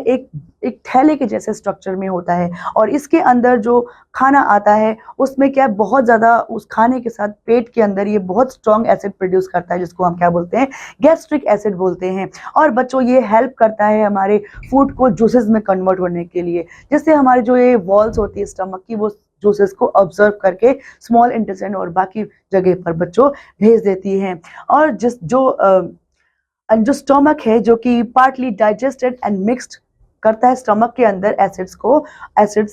एक थैले के जैसे स्ट्रक्चर में होता है. और इसके अंदर जो खाना आता है उसमें क्या बहुत ज़्यादा, उस खाने के साथ पेट के अंदर ये बहुत स्ट्रॉन्ग एसिड प्रोड्यूस करता है, जिसको हम क्या बोलते हैं, गैस्ट्रिक एसिड बोलते हैं. और बच्चों ये हेल्प करता है हमारे फूड को जूसेस में कन्वर्ट होने के लिए. जिससे हमारे जो ये वॉल्स होती है स्टमक की, वो जूसेस को ऑब्जर्व करके स्मॉल इंटेस्टाइन और बाकी जगह पर बच्चों भेज देती हैं. और जो स्टमक है जो कि पार्टली डाइजेस्टेड एंड मिक्स्ड करता है स्टमक के अंदर एसिड्स को, एसिड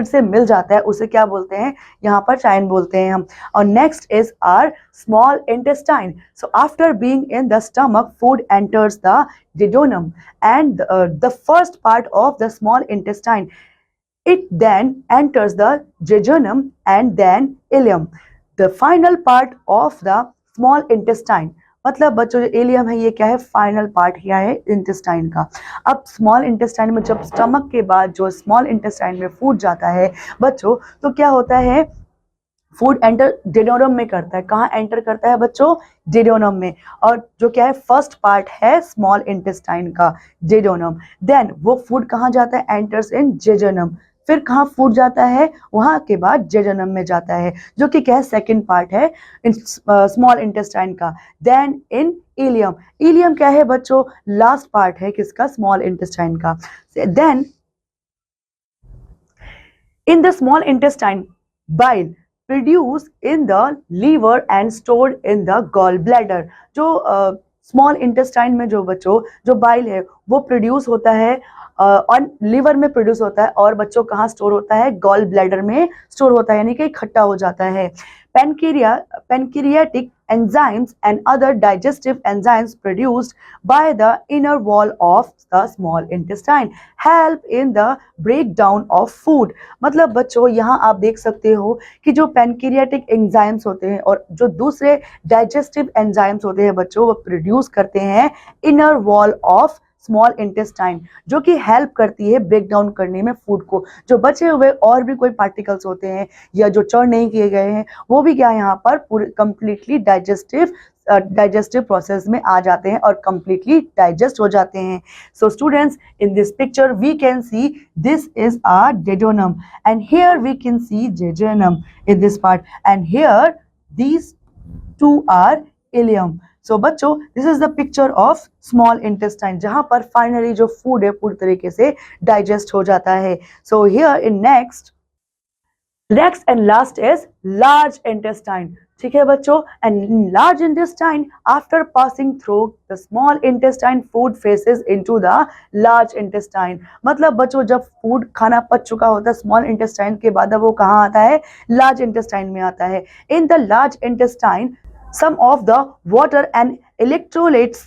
से मिल जाता है, उसे क्या बोलते हैं, यहाँ पर चाइन बोलते हैं हम. और next is are small intestine. So after being in the stomach food enters the duodenum and the first part of the small intestine. It then enters the jejunum and then ileum, the final part of the small intestine. मतलब बच्चों जो ilium है ये क्या है, final part क्या है intestine का. अब स्मॉल इंटेस्टाइन में जब स्टमक के बाद जो स्मॉल इंटेस्टाइन में फूड जाता है बच्चों, तो क्या होता है, फूड एंटर डिडोनम में करता है. कहाँ एंटर करता है बच्चों, डिडोनम में. और जो क्या है, फर्स्ट पार्ट है स्मॉल इंटेस्टाइन का, डिडोनम. देन वो फूड कहाँ जाता है, एंटर्स इन जेजुनम. फिर कहाँ फूड जाता है, वहां के बाद जेजुनम में जाता है, जो कि क्या है, सेकंड पार्ट है स्मॉल इंटेस्टाइन का. Then in ileum. इलियम क्या है बच्चों, लास्ट पार्ट है किसका, स्मॉल इंटेस्टाइन का. Then in the small intestine bile produce in the liver and stored in the gall bladder. जो स्मॉल इंटेस्टाइन में जो बच्चों जो बाइल है वो प्रोड्यूस होता है और लिवर में प्रोड्यूस होता है, और बच्चों कहाँ स्टोर होता है, गॉल ब्लैडर में स्टोर होता है, यानी कि इकट्ठा हो जाता है. Pancreatic enzymes and other digestive enzymes produced by the inner wall of the small intestine help in the breakdown of food. मतलब बच्चों यहाँ आप देख सकते हो कि जो पैनक्रियाटिक एंजाइम्स होते हैं और जो दूसरे डाइजेस्टिव एंजाइम्स होते हैं बच्चों, वो प्रोड्यूस करते हैं inner wall of small intestine, जो कि हेल्प करती है ब्रेक डाउन करने में फूड को. जो बचे हुए और भी कोई पार्टिकल्स होते हैं या जो चर्न नहीं किए गए हैं, वो भी क्या यहाँ पर पूरे कंप्लीटली डाइजेस्टिव प्रोसेस में आ जाते हैं और कंप्लीटली डाइजेस्ट हो जाते हैं. So students, in this picture we can see this is our duodenum and here we can see jejunum in this part and here these two are ileum. So बच्चों this is the picture of small intestine, जहां पर finally जो food है पूरी तरीके से digest हो जाता है. So here in next and last is large intestine. ठीक है बच्चों, and large intestine after passing through the small intestine food faces into the large intestine. मतलब बच्चों जब फूड खाना पच चुका होता है स्मॉल इंटेस्टाइन के बाद, अब वो कहाँ आता है, लार्ज इंटेस्टाइन में आता है. In the large intestine some of the water and electrolytes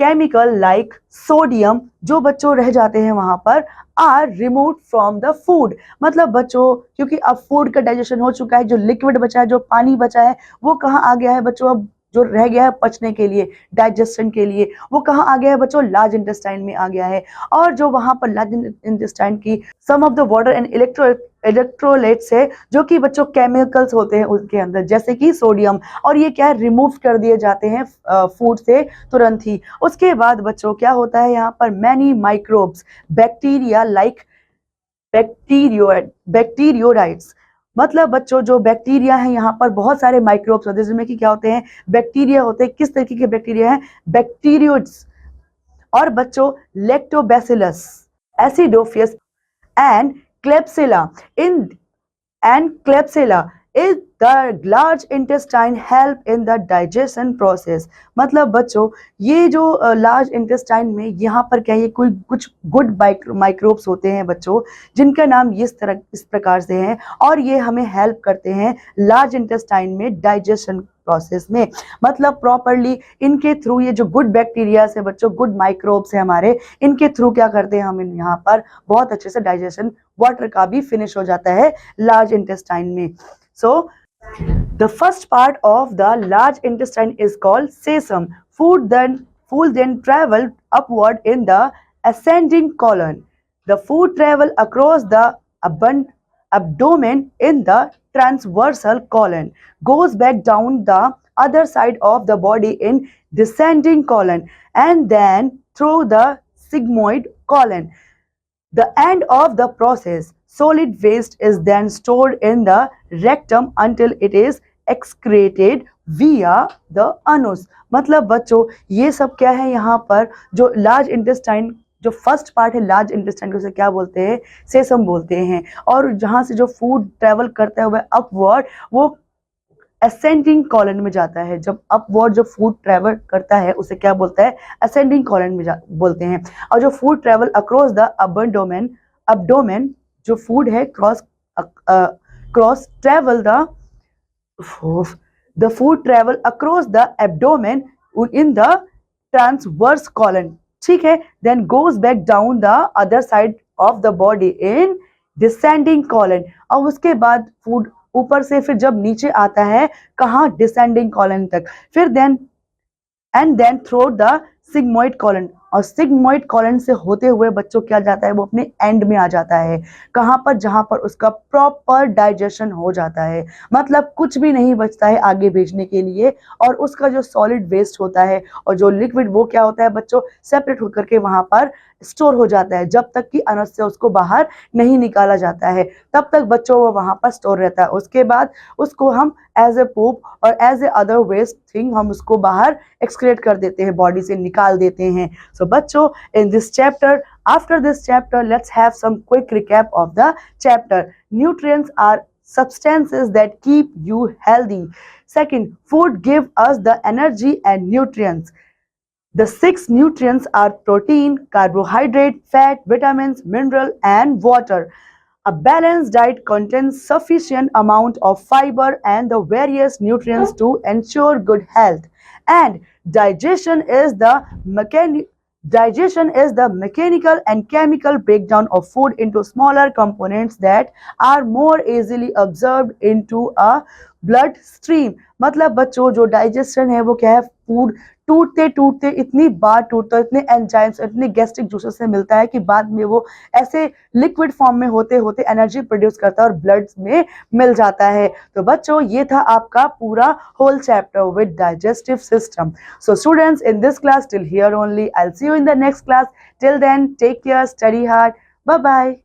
chemical like sodium जो बच्चों रह जाते हैं वहां पर are removed from the food. मतलब बच्चों क्योंकि अब फूड का डाइजेशन हो चुका है, जो लिक्विड बचा है, जो पानी बचा है, वो कहाँ आ गया है बच्चों, अब जो रह गया है पचने के लिए, डाइजेशन के लिए, वो कहाँ आ गया है बच्चों, लार्ज इंटेस्टाइन में आ गया है। और जो वहां पर लार्ज इंटेस्टाइन की some of the water and electrolytes है, जो कि बच्चों केमिकल्स होते हैं उसके अंदर, जैसे कि सोडियम, और ये क्या है, रिमूव कर दिए जाते हैं फूड से तुरंत ही। उसके बाद बच्चों क्या होता है यहाँ पर, मैनी माइक्रोब्स, बैक्टीरिया लाइक बैक्टीरियोराइट्स, मतलब बच्चों जो बैक्टीरिया है यहाँ पर बहुत सारे माइक्रोब्स होते हैं, जिसमें कि क्या होते हैं, बैक्टीरिया होते हैं। किस तरीके के बैक्टीरिया हैं, बैक्टीरियोइड्स। और बच्चों Lactobacillus, acidophilus and Klebsiella in and Klebsiella is the large intestine help in the digestion process। मतलब बच्चों ये जो लार्ज इंटेस्टाइन में यहाँ पर क्या है, कोई कुछ गुड माइक्रोब्स होते हैं बच्चों, जिनका नाम इस प्रकार से है, और ये हमें हेल्प करते हैं लार्ज इंटेस्टाइन में डाइजेशन प्रोसेस में। मतलब प्रॉपरली इनके थ्रू, ये जो गुड बैक्टीरिया है बच्चों, गुड माइक्रोब्स है हमारे, इनके थ्रू क्या करते हैं हम यहाँ पर बहुत अच्छे से डाइजेशन वाटर का भी फिनिश हो जाता है लार्ज इंटेस्टाइन में। सो the first part of the large intestine is called cecum. Food then travel upward in the ascending colon. The food travel across the abdomen in the transversal colon, goes back down the other side of the body in descending colon, and then through the sigmoid colon. The end of the process, solid waste is then stored in the rectum until it is excreted via the anus। मतलब बच्चों ये सब क्या है यहाँ पर, जो large intestine जो फर्स्ट पार्ट है लार्ज इंटेस्टाइन को, उसे क्या बोलते हैं, सेसम बोलते हैं। और जहाँ से जो फूड ट्रेवल करता है वह अपवर्ड, वो असेंडिंग कॉलन में जाता है। जब अपवर्ड जो फूड ट्रेवल करता है उसे क्या बोलता है, असेंडिंग कॉलन में बोलते हैं। और जो food travel across the abdomen जो फूड है cross travel the food travel across the abdomen in the transverse colon, ठीक है, then goes back down the other side of the body in descending colon. और उसके बाद food ऊपर से फिर जब नीचे आता है कहाँ, डिसेंडिंग कॉलन तक, फिर then through the sigmoid colon. और सिग्मोइड कॉलन से होते हुए बच्चों क्या जाता है, वो अपने एंड में आ जाता है, कहाँ पर, जहां पर उसका प्रॉपर डाइजेशन हो जाता है। मतलब कुछ भी नहीं बचता है आगे भेजने के लिए, और उसका जो सॉलिड वेस्ट होता है और जो लिक्विड, वो क्या होता है बच्चों, सेपरेट होकर के वहां पर स्टोर हो जाता है। जब तक कि अनस से उसको बाहर नहीं निकाला जाता है तब तक बच्चों वो वहां पर स्टोर रहता है। उसके बाद उसको हम एज ए पूप और as a other waste thing हम उसको बाहर एक्सक्रेट कर देते हैं, बॉडी से निकाल देते हैं। सो बच्चों in this chapter, after this chapter, let's have some quick recap of the chapter. Nutrients are substances that keep you healthy. Second, food give us the energy and nutrients. The 6 nutrients are protein, carbohydrate, fat, vitamins, mineral, and water. A balanced diet contains sufficient amount of fiber and the various nutrients to ensure good health. And digestion is the mechanical and chemical breakdown of food into smaller components that are more easily absorbed into a blood stream। मतलब बच्चों जो digestion है वो क्या है, food टूटते टूटते इतनी बार टूटता है, इतने एंजाइम्स, इतने गैस्ट्रिक जूसेस से मिलता है कि बाद में वो ऐसे लिक्विड फॉर्म में होते होते एनर्जी प्रोड्यूस करता है और ब्लड में मिल जाता है। तो बच्चों ये था आपका पूरा whole chapter with digestive system. So students, in this class till here only, I will see you in the next class. Till then take care, study hard, bye bye.